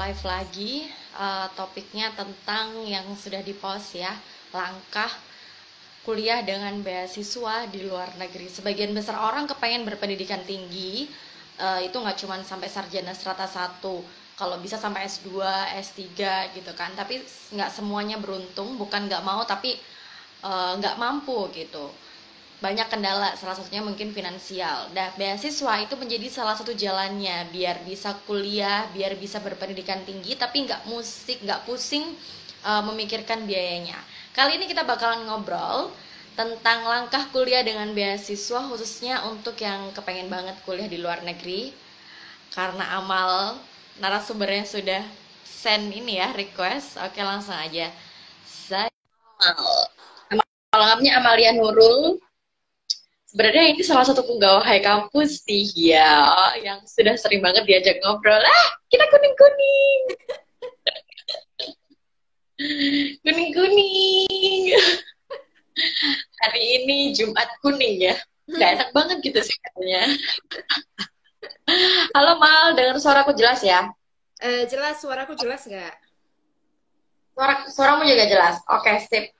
live lagi. Topiknya tentang yang sudah di-post ya, langkah kuliah dengan beasiswa di luar negeri. Sebagian besar orang kepengen berpendidikan tinggi, itu nggak cuma sampai sarjana strata 1, kalau bisa sampai S2, S3 gitu kan. Tapi nggak semuanya beruntung, bukan nggak mau tapi nggak mampu gitu. Banyak kendala, salah satunya mungkin finansial. Nah, beasiswa itu menjadi salah satu jalannya biar bisa kuliah, biar bisa berpendidikan tinggi, tapi nggak pusing memikirkan biayanya. Kali ini kita bakalan ngobrol tentang langkah kuliah dengan beasiswa, khususnya untuk yang kepengen banget kuliah di luar negeri. Karena Amal narasumbernya sudah send ini ya, request. Oke, langsung aja. Saya Amal. Kalau namanya Amalia Nurul. Sebenarnya ini salah satu penggawa Hai Kampus sih ya, yang sudah sering banget diajak ngobrol. Kita kuning-kuning. Kuning-kuning. Hari ini Jumat kuning ya. Gak enak banget gitu sih katanya. Halo Mal, dengar suaraku jelas ya? Jelas, suaraku jelas nggak? Suaramu juga jelas. Oke, sip.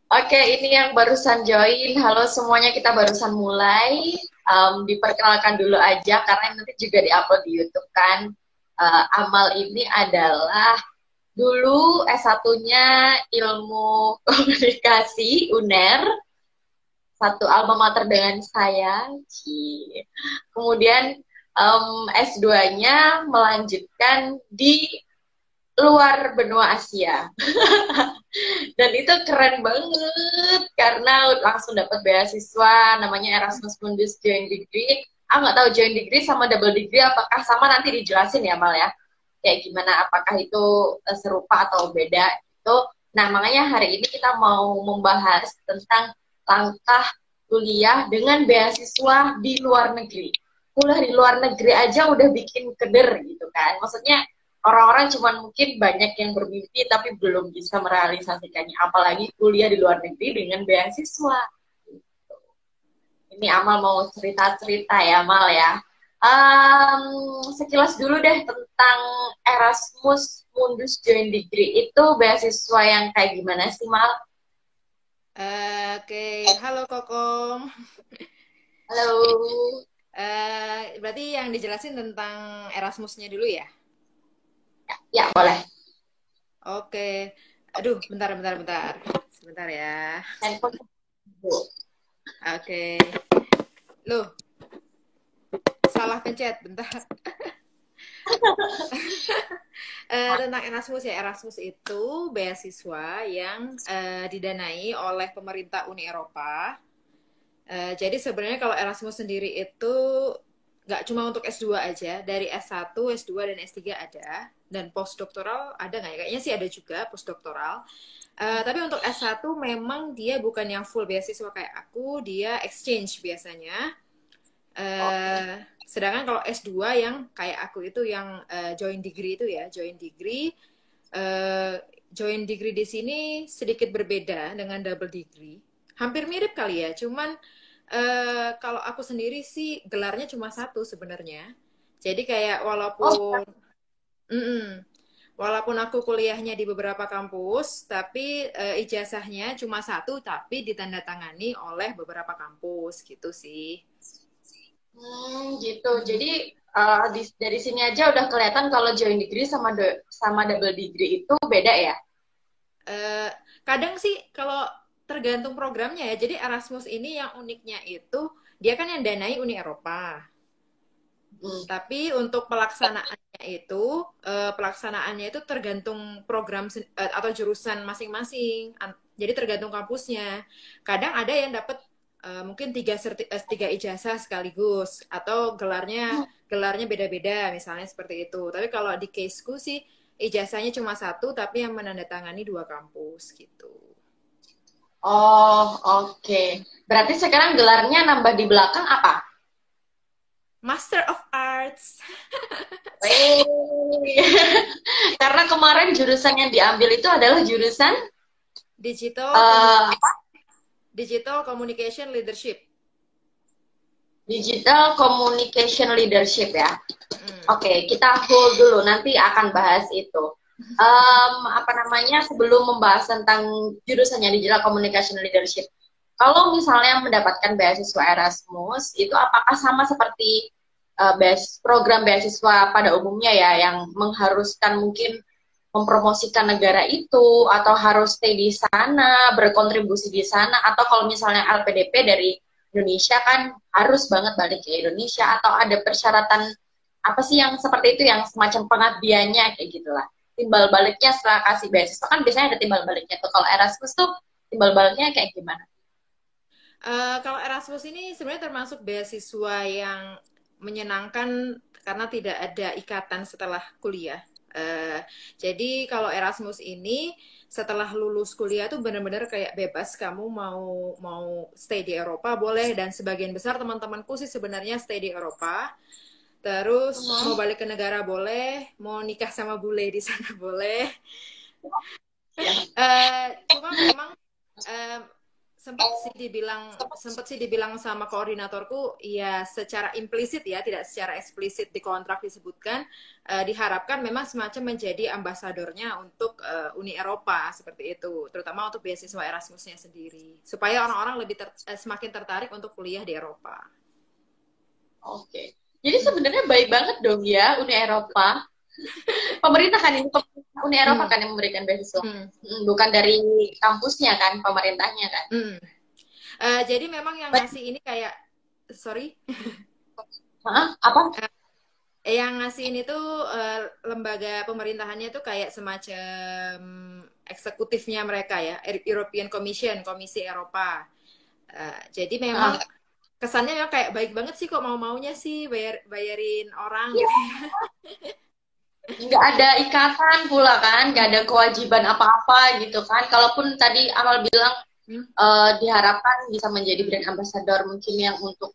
Oke, ini yang barusan join. Halo semuanya, kita barusan mulai. Diperkenalkan dulu aja, karena nanti juga diupload di YouTube kan. Amal ini adalah dulu S1-nya Ilmu Komunikasi UNER, satu alma mater dengan saya. Kemudian S2-nya melanjutkan di luar benua Asia. Dan itu keren banget karena langsung dapat beasiswa namanya Erasmus Mundus Joint Degree. Nggak tahu joint degree sama double degree apakah sama, nanti dijelasin ya Mal ya. Kayak gimana, apakah itu serupa atau beda itu. Nah, makanya hari ini kita mau membahas tentang langkah kuliah dengan beasiswa di luar negeri. Kuliah di luar negeri aja udah bikin keder gitu kan. Maksudnya orang-orang cuman mungkin banyak yang bermimpi tapi belum bisa merealisasikannya, apalagi kuliah di luar negeri dengan beasiswa. Ini Amal mau cerita-cerita ya Mal ya. Sekilas dulu deh tentang Erasmus Mundus Joint Degree, itu beasiswa yang kayak gimana sih Mal? Oke, halo Kokom. Halo. Berarti yang dijelasin tentang Erasmusnya dulu ya? Ya boleh. Oke. Aduh, bentar. Sebentar ya. Handphone. Oke. Loh, salah pencet. Bentar. Tentang Erasmus ya. Erasmus itu beasiswa yang didanai oleh pemerintah Uni Eropa. Jadi sebenarnya kalau Erasmus sendiri itu nggak cuma untuk S2 aja, dari S1, S2, dan S3 ada, dan postdoktoral ada nggak ya? Kayaknya sih ada juga postdoktoral. Tapi untuk S1 memang dia bukan yang full beasiswa kayak aku, dia exchange biasanya. Sedangkan kalau S2 yang kayak aku itu yang joint degree itu ya, joint degree. Joint degree di sini sedikit berbeda dengan double degree. Hampir mirip kali ya, cuman kalau aku sendiri sih gelarnya cuma satu sebenarnya. Jadi kayak walaupun aku kuliahnya di beberapa kampus, tapi ijazahnya cuma satu, tapi ditandatangani oleh beberapa kampus gitu sih. Gitu. Jadi dari sini aja udah kelihatan kalau joint degree sama double degree itu beda ya? Kadang sih kalau tergantung programnya ya. Jadi Erasmus ini yang uniknya itu dia kan yang danai Uni Eropa. Tapi untuk pelaksanaannya itu tergantung program atau jurusan masing-masing. Jadi tergantung kampusnya. Kadang ada yang dapat mungkin tiga ijazah sekaligus atau gelarnya beda-beda misalnya seperti itu. Tapi kalau di caseku sih ijazahnya cuma satu tapi yang menandatangani dua kampus gitu. Oh, oke. Berarti sekarang gelarnya nambah di belakang apa? Master of Arts. Wey. Karena kemarin jurusan yang diambil itu adalah jurusan Digital uh, Digital Communication Leadership. Digital Communication Leadership ya. Hmm. Oke, kita hold dulu, nanti akan bahas itu. Apa namanya, sebelum membahas tentang jurusannya Digital Communication Leadership, kalau misalnya mendapatkan beasiswa Erasmus, itu apakah sama seperti program beasiswa pada umumnya ya, yang mengharuskan mungkin mempromosikan negara itu, atau harus stay di sana, berkontribusi di sana, atau kalau misalnya LPDP dari Indonesia kan harus banget balik ke Indonesia, atau ada persyaratan apa sih yang seperti itu, yang semacam pengabdiannya kayak gitulah. Timbal baliknya setelah kasih beasiswa kan biasanya ada timbal baliknya tuh. Kalau Erasmus tuh timbal baliknya kayak gimana? Kalau Erasmus ini sebenarnya termasuk beasiswa yang menyenangkan karena tidak ada ikatan setelah kuliah. Jadi kalau Erasmus ini setelah lulus kuliah tuh benar-benar kayak bebas, kamu mau mau stay di Eropa boleh, dan sebagian besar teman-temanku sih sebenarnya stay di Eropa. Terus mau balik ke negara boleh, mau nikah sama bule di sana boleh. Ya. Cuma memang uh, sempat sih dibilang sama koordinatorku, ya secara implisit ya, tidak secara eksplisit di kontrak disebutkan, diharapkan memang semacam menjadi ambasadornya untuk Uni Eropa seperti itu, terutama untuk beasiswa Erasmusnya sendiri, supaya orang-orang semakin tertarik untuk kuliah di Eropa. Oke. Jadi sebenarnya baik banget dong ya Uni Eropa. Pemerintah kan ini, pemerintah Uni Eropa kan yang memberikan beasiswa. Bukan dari kampusnya kan, pemerintahnya kan. Jadi memang yang ngasih ini kayak, sorry. Hah? Apa? Yang ngasih ini tuh lembaga pemerintahannya tuh kayak semacam eksekutifnya mereka ya, European Commission, Komisi Eropa. Jadi memang kesannya memang kayak baik banget sih, kok mau-maunya sih bayarin orang gitu ya. Nggak ada ikatan pula kan, nggak ada kewajiban apa-apa gitu kan. Kalaupun tadi Amal bilang diharapkan bisa menjadi brand ambassador mungkin yang untuk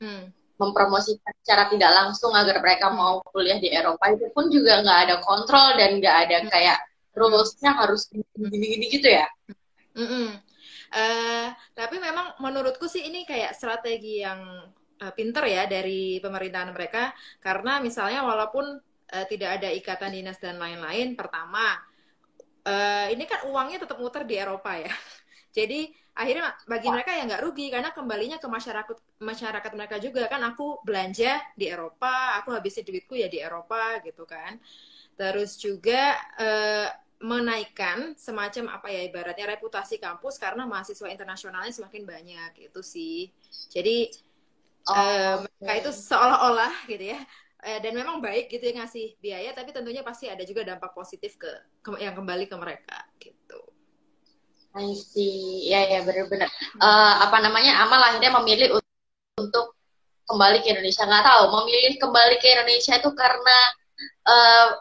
mempromosikan secara tidak langsung agar mereka mau kuliah di Eropa, itu pun juga nggak ada kontrol dan nggak ada kayak rules-nya harus gini-gini gitu ya. Tapi memang menurutku sih ini kayak strategi yang pinter ya dari pemerintahan mereka, karena misalnya walaupun tidak ada ikatan dinas dan lain-lain, pertama ini kan uangnya tetap muter di Eropa ya. Jadi akhirnya bagi mereka ya nggak rugi, karena kembalinya ke masyarakat mereka juga kan. Aku belanja di Eropa, aku habisin duitku ya di Eropa gitu kan. Terus juga menaikkan semacam apa ya, ibaratnya reputasi kampus, karena mahasiswa internasionalnya semakin banyak itu sih. Jadi mereka itu seolah-olah gitu ya, dan memang baik gitu ya ngasih biaya, tapi tentunya pasti ada juga dampak positif yang kembali ke mereka gitu. I see. Ya benar-benar. Apa namanya, Amal akhirnya memilih untuk kembali ke Indonesia. Nggak tahu, memilih kembali ke Indonesia itu karena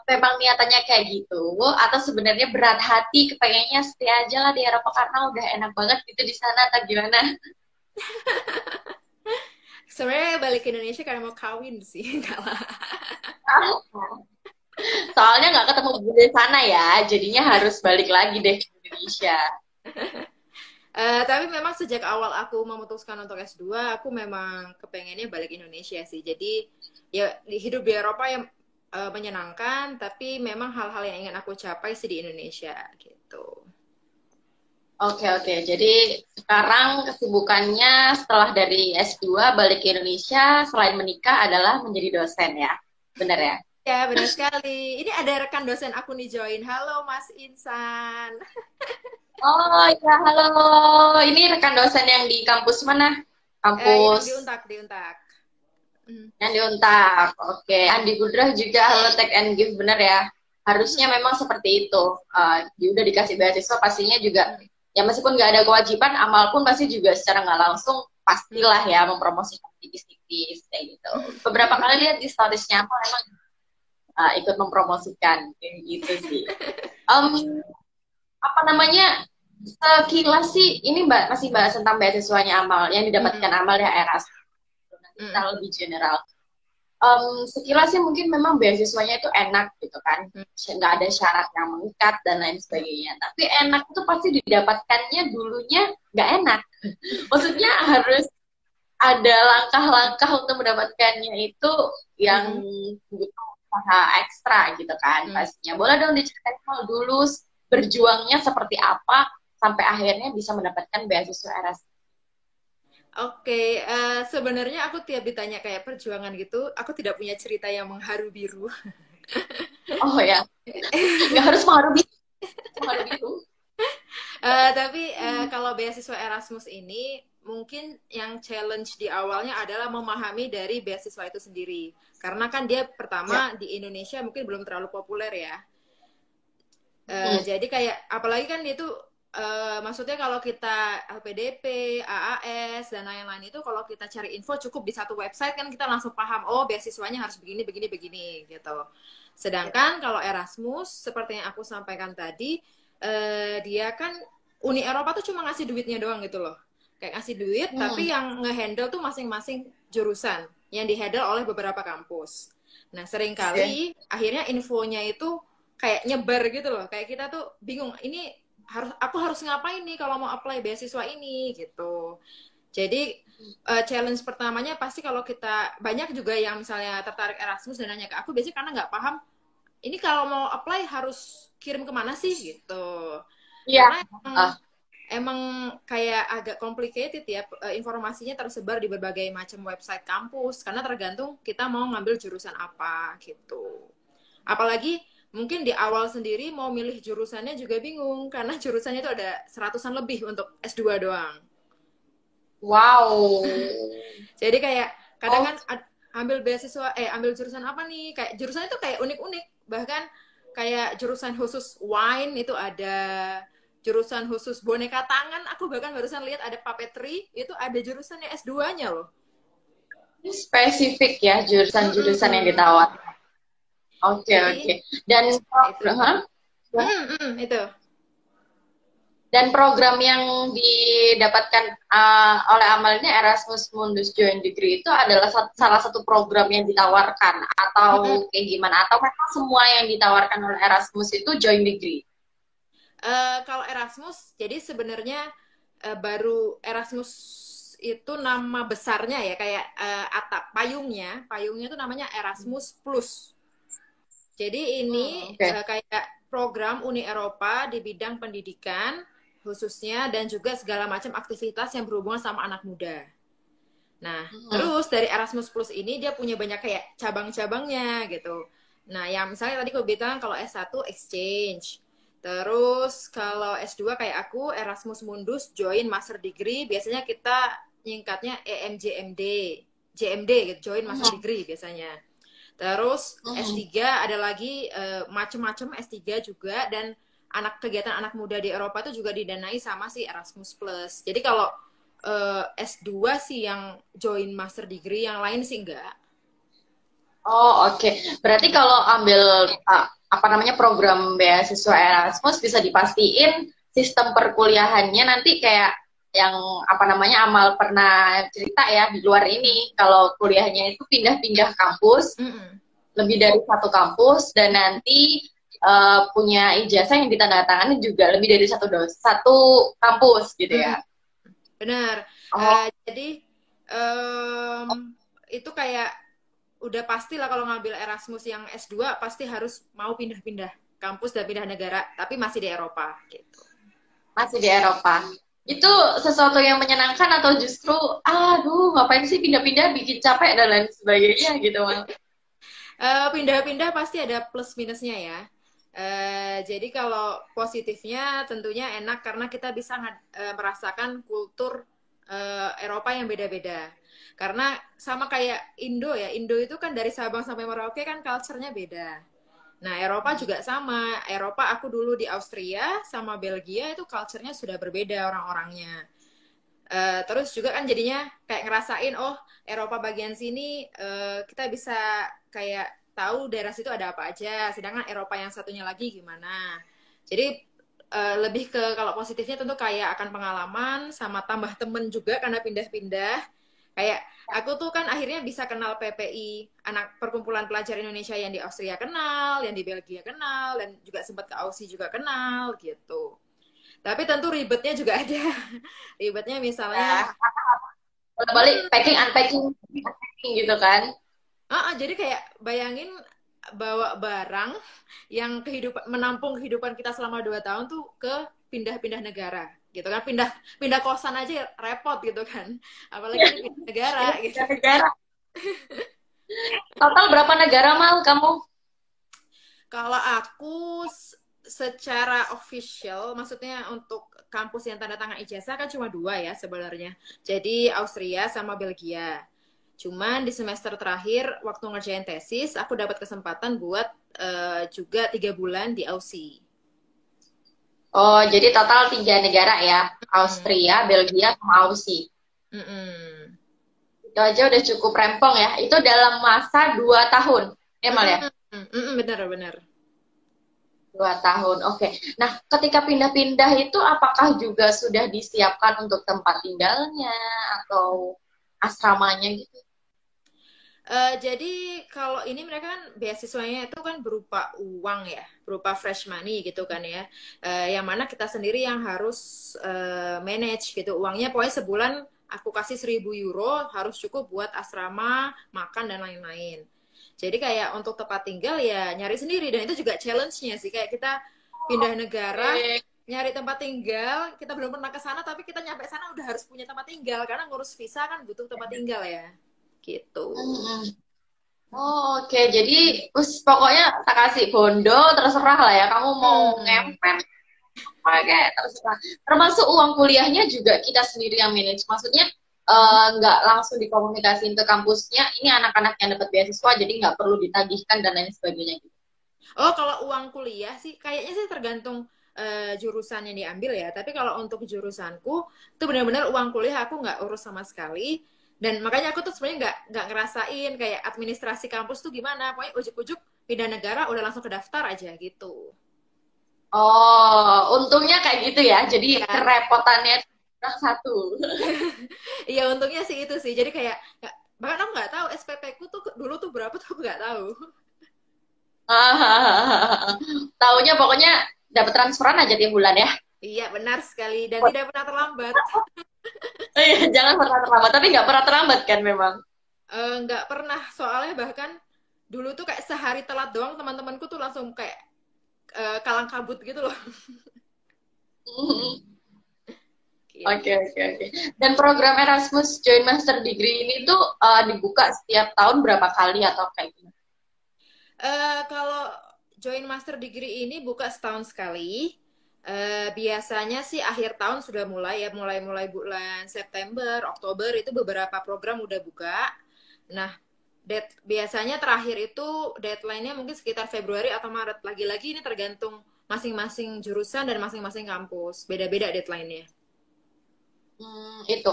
memang niatannya kayak gitu, atau sebenarnya berat hati kepengennya stay aja lah di Eropa karena udah enak banget gitu di sana, atau gimana? Sebenarnya balik ke Indonesia karena mau kawin sih. Soalnya nggak ketemu di sana ya, jadinya harus balik lagi deh ke Indonesia. Tapi memang sejak awal aku memutuskan untuk S2, aku memang kepengennya balik Indonesia sih. Jadi ya hidup di Eropa yang menyenangkan, tapi memang hal-hal yang ingin aku capai sih di Indonesia gitu. Oke. Jadi sekarang kesibukannya setelah dari S2 balik ke Indonesia selain menikah adalah menjadi dosen ya? Benar ya? Ya, benar sekali. Ini ada rekan dosen aku nih join. Halo Mas Insan. Oh ya, halo. Ini rekan dosen yang di kampus mana? Kampus Yang di Untak. Yang di Untak. Oke. Andi Budrah juga halo, take and give, bener ya? Harusnya memang seperti itu. Dia udah dikasih beasiswa pastinya juga. Ya meskipun nggak ada kewajiban, Amal pun pasti juga secara nggak langsung pastilah ya mempromosikan tipis-tipis kayak gitu. Beberapa kali lihat di statusnya Amal emang ikut mempromosikan kayak gitu sih. Apa namanya, sekilas sih ini masih bahas tentang beasiswanya Amal yang didapatkan Amal ya, Erasmus. Nanti kita lebih general. Sekilas sih mungkin memang beasiswanya itu enak gitu kan, nggak ada syarat yang mengikat dan lain sebagainya. Tapi enak itu pasti didapatkannya dulunya nggak enak. Maksudnya harus ada langkah-langkah untuk mendapatkannya itu yang Mm-mm. butuh usaha ekstra gitu kan Mm. pastinya. Boleh dong diceritain kalau dulu berjuangnya seperti apa sampai akhirnya bisa mendapatkan beasiswa Erasmus. Oke, sebenarnya aku tiap ditanya kayak perjuangan gitu, aku tidak punya cerita yang mengharu biru. Oh ya, nggak harus mengharu biru. Tapi kalau beasiswa Erasmus ini mungkin yang challenge di awalnya adalah memahami dari beasiswa itu sendiri. Karena kan dia Ya. pertama di Indonesia mungkin belum terlalu populer ya. Hmm. Jadi kayak apalagi kan itu maksudnya kalau kita LPDP, AAS dan lain-lain itu kalau kita cari info cukup di satu website kan kita langsung paham oh beasiswanya harus begini begini begini gitu. Sedangkan kalau Erasmus seperti yang aku sampaikan tadi dia kan Uni Eropa tuh cuma ngasih duitnya doang gitu loh. Kayak ngasih duit Hmm. tapi yang ngehandle tuh masing-masing jurusan yang dihandle oleh beberapa kampus. Nah, Oke. seringkali akhirnya infonya itu kayak nyebar gitu loh. Kayak kita tuh bingung, ini aku harus ngapain nih kalau mau apply beasiswa ini gitu. Jadi challenge pertamanya pasti kalau kita banyak juga yang misalnya tertarik Erasmus dan nanya ke aku biasanya karena nggak paham ini kalau mau apply harus kirim kemana sih gitu. Iya. Karena Ah. emang kayak agak complicated ya informasinya tersebar di berbagai macam website kampus karena tergantung kita mau ngambil jurusan apa gitu. Apalagi mungkin di awal sendiri mau milih jurusannya juga bingung karena jurusannya itu ada seratusan lebih untuk S2 doang. Wow. Jadi kayak kadang Oh, kan ambil beasiswa ambil jurusan apa nih? Kayak jurusan itu kayak unik-unik. Bahkan kayak jurusan khusus wine itu ada, jurusan khusus boneka tangan, aku bahkan barusan lihat ada puppetry, itu ada jurusannya S2-nya loh. spesifik ya jurusan-jurusan yang Mm-mm. ditawar. Oke, Jadi oke. Dan itu. Hah? Itu. Dan program yang didapatkan oleh Amal ini Erasmus Mundus Joint Degree itu adalah salah satu program yang ditawarkan Mm-mm. atau kayak gimana? Atau memang semua yang ditawarkan oleh Erasmus itu Joint Degree? Kalau Erasmus, jadi sebenarnya baru Erasmus itu nama besarnya ya kayak atap payungnya itu namanya Erasmus Plus. Jadi ini Oke. kayak program Uni Eropa di bidang pendidikan khususnya dan juga segala macam aktivitas yang berhubungan sama anak muda. Nah, Hmm. terus dari Erasmus Plus ini dia punya banyak kayak cabang-cabangnya gitu. Nah, yang misalnya tadi aku bilang kalau S1 exchange. Terus kalau S2 kayak aku Erasmus Mundus join master degree, biasanya kita nyingkatnya EMJMD. JMD gitu, join master Hmm. degree biasanya. Terus Hmm. S3 ada lagi macam-macam S3 juga dan kegiatan anak muda di Eropa itu juga didanai sama si Erasmus Plus. Jadi kalau S2 sih yang join master degree, yang lain sih enggak. Oh, oke. Berarti kalau ambil apa namanya program beasiswa Erasmus bisa dipastiin sistem perkuliahannya nanti kayak yang apa namanya Amal pernah cerita ya di luar ini kalau kuliahnya itu pindah-pindah kampus Mm -mm. lebih dari satu kampus dan nanti punya ijazah yang ditandatangani juga lebih dari satu kampus gitu Mm -mm. ya. Benar. Oh, Jadi itu kayak udah pasti lah kalau ngambil Erasmus yang S2 pasti harus mau pindah-pindah kampus dan pindah negara, tapi masih di Eropa gitu. masih di Eropa. Itu sesuatu yang menyenangkan atau justru, aduh, ngapain sih pindah-pindah bikin capek dan lain sebagainya gitu, Mal. Pindah-pindah pasti ada plus minusnya ya. Jadi kalau positifnya tentunya enak karena kita bisa merasakan kultur Eropa yang beda-beda. Karena sama kayak Indo ya, Indo itu kan dari Sabang sampai Merauke kan culture-nya beda. Nah, Eropa juga sama. Eropa aku dulu di Austria sama Belgia itu culture-nya sudah berbeda orang-orangnya. Terus juga kan jadinya kayak ngerasain oh Eropa bagian sini kita bisa kayak tahu daerah situ ada apa aja sedangkan Eropa yang satunya lagi gimana jadi lebih ke kalau positifnya tentu kayak akan pengalaman sama tambah temen juga karena pindah-pindah kayak aku tuh kan akhirnya bisa kenal PPI anak perkumpulan pelajar Indonesia yang di Austria kenal yang di Belgia kenal dan juga sempat ke Aussie juga kenal gitu tapi tentu ribetnya juga ada. Ribetnya misalnya Ya, balik packing Hmm. unpacking unpacking gitu kan. Jadi kayak bayangin bawa barang yang menampung kehidupan kita selama 2 tahun tuh ke pindah-pindah negara gitu kan, pindah pindah kosan aja repot gitu kan, apalagi ini pindah negara Ini gitu. tiga negara. Total berapa negara mal kamu? Kalau aku secara official, maksudnya untuk kampus yang tanda tangan ijazah kan cuma 2 ya sebenarnya. Jadi Austria sama Belgia. Cuman di semester terakhir waktu ngerjain tesis, aku dapat kesempatan buat juga 3 bulan di Aussie. Oh, jadi total 3 negara ya. Hmm. Austria, Belgia, sama Aussie. Mm-mm. Itu aja udah cukup rempong ya. Itu dalam masa 2 tahun. Ya, Mal ya? Mm-mm. Mm-mm, bener-bener. 2 tahun, oke. Nah, ketika pindah-pindah itu apakah juga sudah disiapkan untuk tempat tinggalnya atau asramanya gitu? Jadi kalau ini mereka kan beasiswanya itu kan berupa uang ya, berupa fresh money gitu kan ya. Yang mana kita sendiri yang harus manage gitu uangnya. Pokoknya sebulan aku kasih 1.000 euro harus cukup buat asrama, makan dan lain-lain. Jadi kayak untuk tempat tinggal ya nyari sendiri, dan itu juga challenge-nya sih, kayak kita pindah negara Oke. nyari tempat tinggal, kita belum pernah ke sana tapi kita nyampe sana udah harus punya tempat tinggal karena ngurus visa kan butuh tempat tinggal ya. Gitu. Mm-mm. Oh, oke, jadi pokoknya tak kasih bondo, terserah lah ya. Kamu mau Hmm. ngempen, pakai terserah. Termasuk uang kuliahnya juga kita sendiri yang manage. Maksudnya nggak langsung dikomunikasiin ke kampusnya. Ini anak-anak yang dapat beasiswa, jadi nggak perlu ditagihkan dan lain sebagainya gitu. Oh, kalau uang kuliah sih kayaknya sih tergantung jurusan yang diambil ya. Tapi kalau untuk jurusanku, itu benar-benar uang kuliah aku nggak urus sama sekali. Dan makanya aku tuh sebenarnya nggak ngerasain kayak administrasi kampus tuh gimana. Pokoknya ujuk-ujuk pindah negara udah langsung ke daftar aja gitu. Oh, untungnya kayak gitu ya. Jadi Iya, kerepotannya cuma satu. iya untungnya sih itu sih. Jadi kayak bahkan aku nggak tahu SPP ku tuh dulu tuh berapa tuh aku nggak tahu. Taunya pokoknya dapat transferan aja tiap bulan ya. Iya benar sekali dan tidak pernah terlambat. Jangan pernah terlambat, tapi nggak pernah terlambat kan memang. Nggak pernah, soalnya bahkan dulu tuh kayak sehari telat doang teman-temanku tuh langsung kayak kalang kabut gitu loh. Oke, Gitu. oke, oke. Dan program Erasmus Joint Master Degree ini tuh dibuka setiap tahun berapa kali atau kayak gimana? Kalau join master degree ini buka setahun sekali. Biasanya sih akhir tahun sudah mulai ya, mulai bulan September, Oktober itu beberapa program udah buka. Nah, biasanya terakhir itu deadline-nya mungkin sekitar Februari atau Maret. Lagi-lagi ini tergantung masing-masing jurusan dan masing-masing kampus. Beda-beda deadline-nya. Itu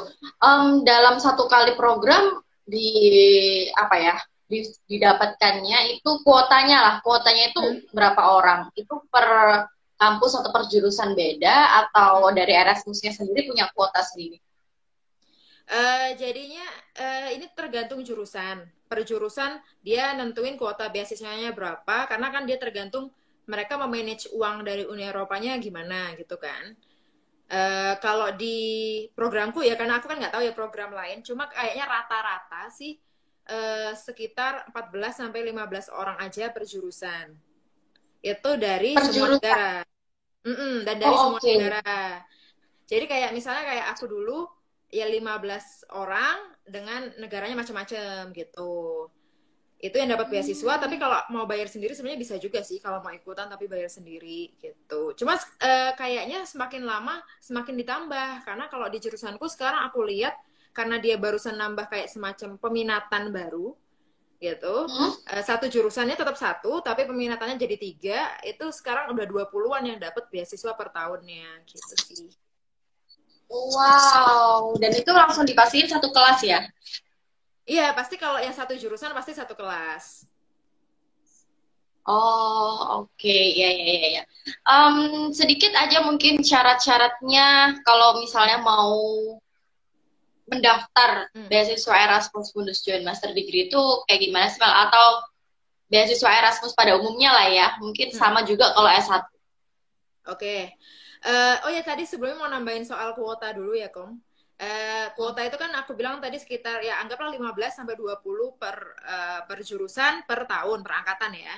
dalam satu kali program di apa ya didapatkannya itu kuotanya itu Hmm. berapa orang? Itu per kampus atau per jurusan beda atau dari Erasmusnya sendiri punya kuota sendiri? Jadinya ini tergantung jurusan. Per jurusan dia nentuin kuota beasiswanya berapa, karena kan dia tergantung mereka memanage uang dari Uni Eropanya gimana gitu kan. Kalau di programku ya, karena aku kan nggak tahu ya program lain, cuma kayaknya rata-rata sih sekitar 14 sampai 15 orang aja per jurusan. Itu dari Per semua jurusan. negara. Dan dari Oh, semua oke. negara. Jadi kayak misalnya kayak aku dulu ya 15 orang dengan negaranya macam-macam gitu. Itu yang dapat beasiswa, tapi Hmm. kalau mau bayar sendiri sebenarnya bisa juga sih kalau mau ikutan tapi bayar sendiri gitu. Cuma kayaknya semakin lama semakin ditambah, karena kalau di jurusanku sekarang aku lihat karena dia barusan nambah kayak semacam peminatan baru gitu. Hmm? Satu jurusannya tetap satu, tapi peminatannya jadi 3. Itu sekarang udah 20-an yang dapat beasiswa per tahunnya gitu sih. Wow, dan itu langsung dipastiin satu kelas ya? Iya, pasti kalau yang satu jurusan pasti satu kelas. Oh, oke, ya, ya, ya, ya. Sedikit aja mungkin syarat-syaratnya kalau misalnya mau mendaftar Hmm. beasiswa Erasmus Mundus Joint Master Degree itu kayak gimana sih, Mel? Atau beasiswa Erasmus pada umumnya lah ya, mungkin Hmm. sama juga kalau S1. Oke. Oh ya, tadi sebelumnya mau nambahin soal kuota dulu ya, Kom. Kuota itu kan aku bilang tadi sekitar ya anggaplah 15 sampai 20 per jurusan per tahun per angkatan ya.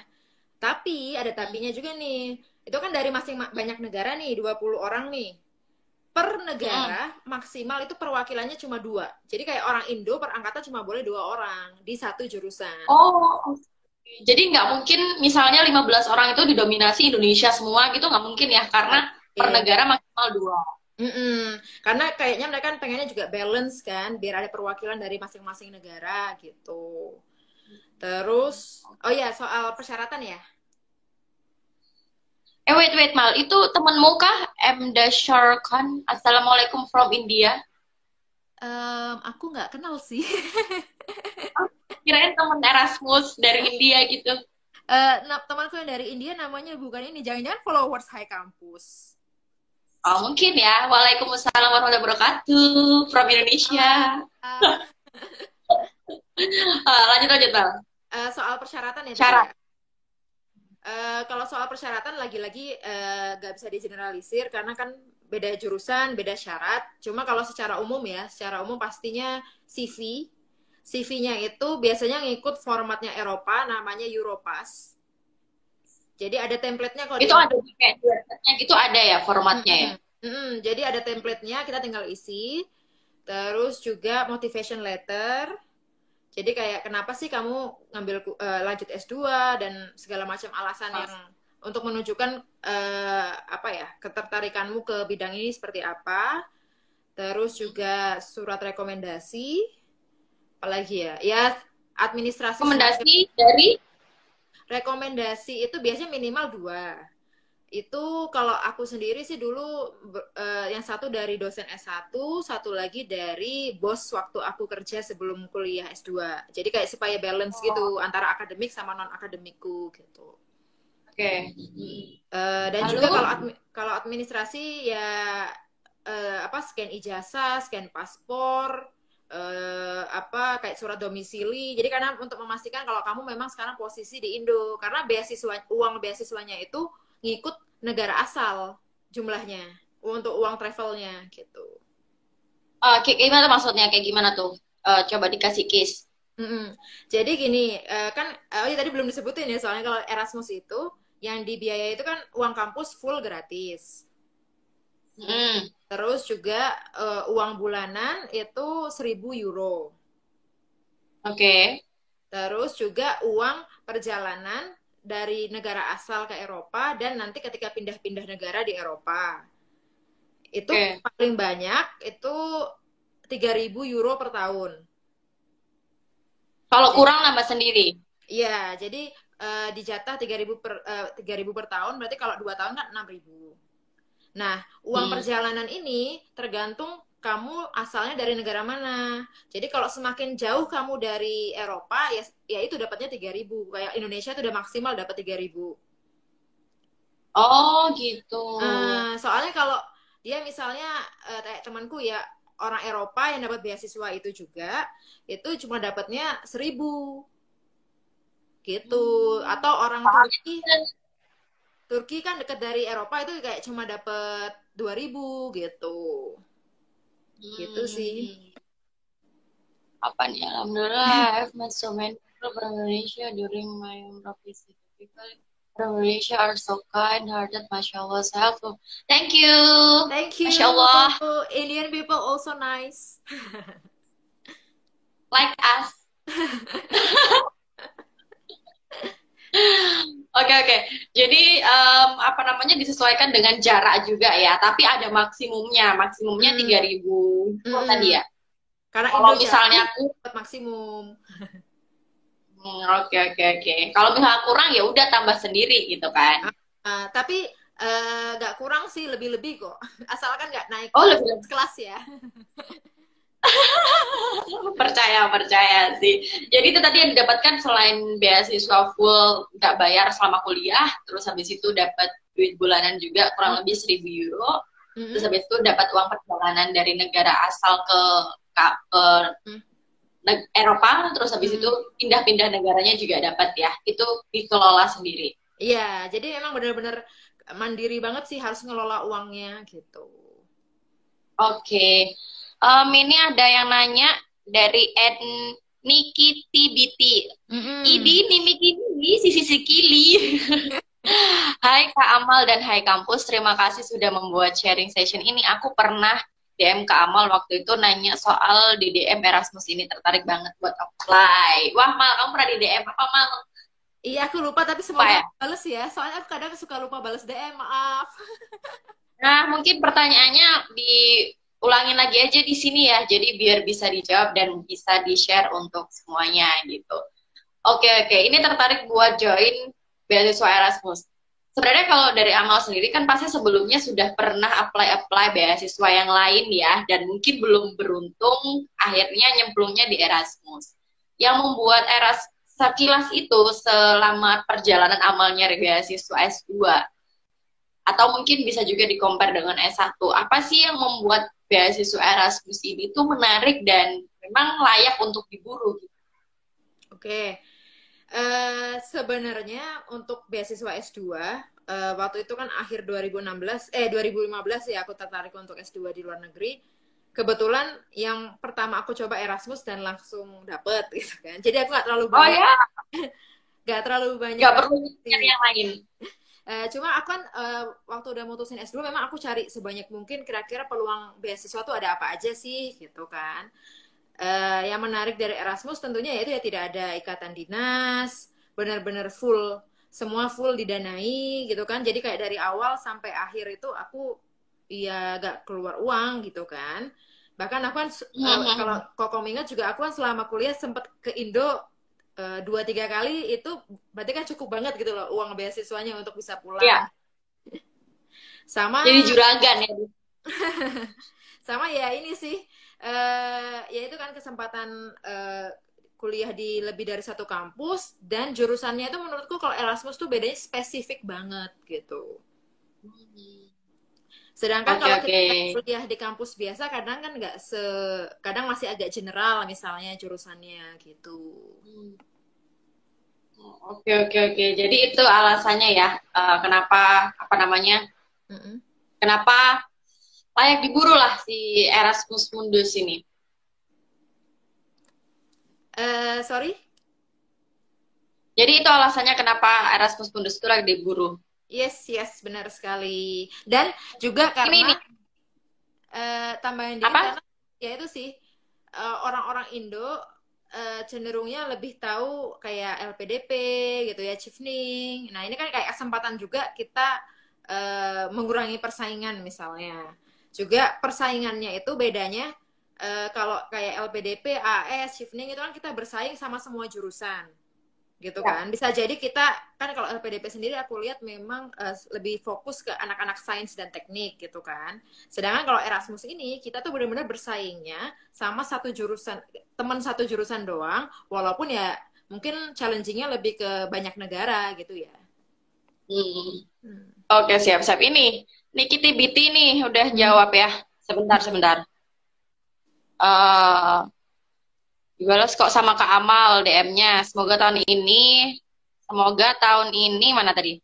Tapi ada tapinya juga nih. Itu kan dari banyak negara nih, 20 orang nih. Per Hmm. negara maksimal itu perwakilannya cuma 2. Jadi kayak orang Indo per angkatan cuma boleh 2 orang di satu jurusan. Oh, jadi nggak mungkin misalnya 15 orang itu didominasi Indonesia semua gitu, nggak mungkin ya, karena per Oke. negara maksimal dua. Mm-mm. Karena kayaknya mereka kan pengennya juga balance kan, biar ada perwakilan dari masing-masing negara gitu. Terus, oh ya soal persyaratan ya. Wait, Mal, itu temenmu kah? M. Dashar Khan, Assalamualaikum from India. Aku nggak kenal sih. Oh, kirain temen Erasmus dari India gitu. Nah, temanku yang dari India namanya bukan ini, jangan-jangan followers High Campus. Oh, mungkin ya. Waalaikumsalam warahmatullahi wabarakatuh. From Indonesia. Waalaikumsalam. Lanjut, Mal. Soal persyaratan ya tadi ya. Syarat. Kalau soal persyaratan lagi-lagi nggak bisa digeneralisir karena kan beda jurusan, beda syarat. Cuma kalau secara umum ya, secara umum pastinya CV. CV-nya itu biasanya ngikut formatnya Eropa, namanya Europass. Jadi ada template-nya kalau di Itu ada di kayak di website-nya gitu ada ya formatnya ya. Jadi ada template-nya, kita tinggal isi. Terus juga motivation letter. Jadi kayak kenapa sih kamu ngambil lanjut S2 dan segala macam alasan yang untuk menunjukkan apa ya, ketertarikanmu ke bidang ini seperti apa. Terus juga surat rekomendasi, apalagi ya? Ya administrasi semacam Rekomendasi dari rekomendasi itu biasanya minimal 2. Itu kalau aku sendiri sih dulu yang satu dari dosen S1, satu lagi dari bos waktu aku kerja sebelum kuliah S2. Jadi kayak supaya balance oh, gitu antara akademik sama non akademikku gitu. oke. Dan juga Lalu kalau administrasi ya apa scan ijazah, scan paspor, apa kayak surat domisili. Jadi karena untuk memastikan kalau kamu memang sekarang posisi di Indo, karena uang beasiswanya itu ngikut negara asal jumlahnya untuk uang travelnya gitu. kayak gimana maksudnya? Kayak gimana tuh? Coba dikasih case. Mm-mm. Jadi gini, kan oh ya tadi belum disebutin ya, soalnya kalau Erasmus itu yang dibiayai itu kan uang kampus full gratis. Hmm, Terus juga uang bulanan itu 1.000 euro. oke. Terus juga uang perjalanan dari negara asal ke Eropa dan nanti ketika pindah-pindah negara di Eropa. Itu Oke. paling banyak itu 3.000 euro per tahun. Kalau Jadi kurang nambah sendiri. iya, jadi dijatah 3.000 per tahun, berarti kalau 2 tahun kan 6.000. Nah, uang Hmm. perjalanan ini tergantung kamu asalnya dari negara mana. Jadi kalau semakin jauh kamu dari Eropa, ya itu dapatnya 3.000. Kayak Indonesia itu udah maksimal dapat 3.000. Oh, gitu. Soalnya kalau dia misalnya kayak temanku ya orang Eropa yang dapat beasiswa itu juga, itu cuma dapatnya 1.000 gitu. Hmm. Atau orang Soalnya Turki, Turki kan dekat dari Eropa itu kayak cuma dapat 2.000 gitu. Gitu sih. hmm, apa nih? Alhamdulillah, I've met so many people from Indonesia during my visit. People from Indonesia are so kind-hearted, Masya Allah, so helpful. Thank you. Thank Masya you. Allah, Indian people also nice. like us. Oke. Jadi apa namanya disesuaikan dengan jarak juga ya. Tapi ada maksimumnya. Maksimumnya Mm, 3.000 euro tadi mm-mm. ya. Karena Indo Kalau jauh, misalnya dapat maksimum. oke. Kalau misalnya kurang ya udah tambah sendiri gitu kan. Tapi nggak kurang sih, lebih-lebih kok. Asalkan nggak naik Oh lebih kelas ya. percaya sih. Jadi itu tadi yang didapatkan selain beasiswa full nggak bayar selama kuliah, terus habis itu dapat duit bulanan juga kurang lebih 1.000 euro. Terus Mm-mm. habis itu dapat uang perjalanan dari negara asal ke Eropa, terus habis itu Mm-mm. pindah-pindah negaranya juga dapat ya. Itu dikelola sendiri. Iya, jadi memang benar-benar mandiri banget sih harus ngelola uangnya gitu. Oke. Ini ada yang nanya dari Ed Niki TBT. Ini Mimiki ini sisi sikili. Hai Kak Amal dan hai kampus, terima kasih sudah membuat sharing session ini. Aku pernah DM Kak Amal waktu itu nanya soal di DM Erasmus ini, tertarik banget buat apply. Wah Mal, kamu pernah di DM apa Mal? Iya, aku lupa tapi Lupa semoga ya? bales ya. Soalnya aku kadang suka lupa bales DM, maaf. Nah, mungkin pertanyaannya diulangin lagi aja di sini ya, jadi biar bisa dijawab dan bisa di-share untuk semuanya gitu. Oke, oke. Ini tertarik buat join beasiswa Erasmus. Sebenarnya kalau dari Amal sendiri kan pasti sebelumnya sudah pernah apply-apply beasiswa yang lain ya, dan mungkin belum beruntung akhirnya nyemplungnya di Erasmus. Yang membuat sekilas itu selama perjalanan Amalnya nyari beasiswa S2, atau mungkin bisa juga di-compare dengan S1. Apa sih yang membuat beasiswa Erasmus ini tuh menarik dan memang layak untuk diburu gitu? Oke. Sebenarnya untuk beasiswa S2 waktu itu kan akhir 2015 ya aku tertarik untuk S2 di luar negeri. Kebetulan yang pertama aku coba Erasmus dan langsung dapet gitu kan. Jadi aku nggak terlalu Oh banyak ya, nggak perlu cari adaptasi. yang lain. Cuma aku kan waktu udah mutusin S2 memang aku cari sebanyak mungkin kira-kira peluang beasiswa tuh ada apa aja sih gitu kan. Yang menarik dari Erasmus tentunya yaitu ya tidak ada ikatan dinas, benar-benar full, semua full didanai gitu kan. Jadi kayak dari awal sampai akhir itu aku ya gak keluar uang gitu kan. Bahkan aku kan kalau Kokom ingat juga aku kan selama kuliah sempat ke Indo 2-3 kali, itu berarti kan cukup banget gitu loh uang beasiswanya untuk bisa pulang. Ya, Sama jadi juragan ya. sama ya ini sih ya itu kan kesempatan kuliah di lebih dari satu kampus dan jurusannya itu menurutku kalau Erasmus tuh bedanya spesifik banget gitu. Sedangkan Oke, kalau oke. kita kuliah di kampus biasa kadang kan nggak kadang masih agak general misalnya jurusannya gitu. Oke, oke, oke. Jadi itu alasannya ya, kenapa, apa namanya, Mm-mm. kenapa layak diburu lah si Erasmus Mundus ini. Sorry. Jadi itu alasannya kenapa Erasmus Mundus itu lagi diburu. Yes, yes, benar sekali. Dan juga Ini karena nih, tambahan dikit apa? karena ya itu sih orang-orang Indo cenderungnya lebih tahu kayak LPDP gitu ya, Chevening. Nah, ini kan kayak kesempatan juga kita mengurangi persaingan misalnya. Juga persaingannya itu bedanya kalau kayak LPDP, AS, Chevening itu kan kita bersaing sama semua jurusan gitu Ya. kan. Bisa jadi kita kan kalau LPDP sendiri aku lihat memang lebih fokus ke anak-anak sains dan teknik gitu kan. Sedangkan kalau Erasmus ini kita tuh benar-benar bersaingnya sama satu jurusan, teman satu jurusan doang, walaupun ya mungkin challengingnya lebih ke banyak negara gitu ya. Hmm. Hmm. Oke, siap-siap. Ini, Nikiti Biti nih udah jawab ya. Sebentar, sebentar. eh Dibalas kok sama Kak Amal DM-nya. Semoga tahun ini mana tadi?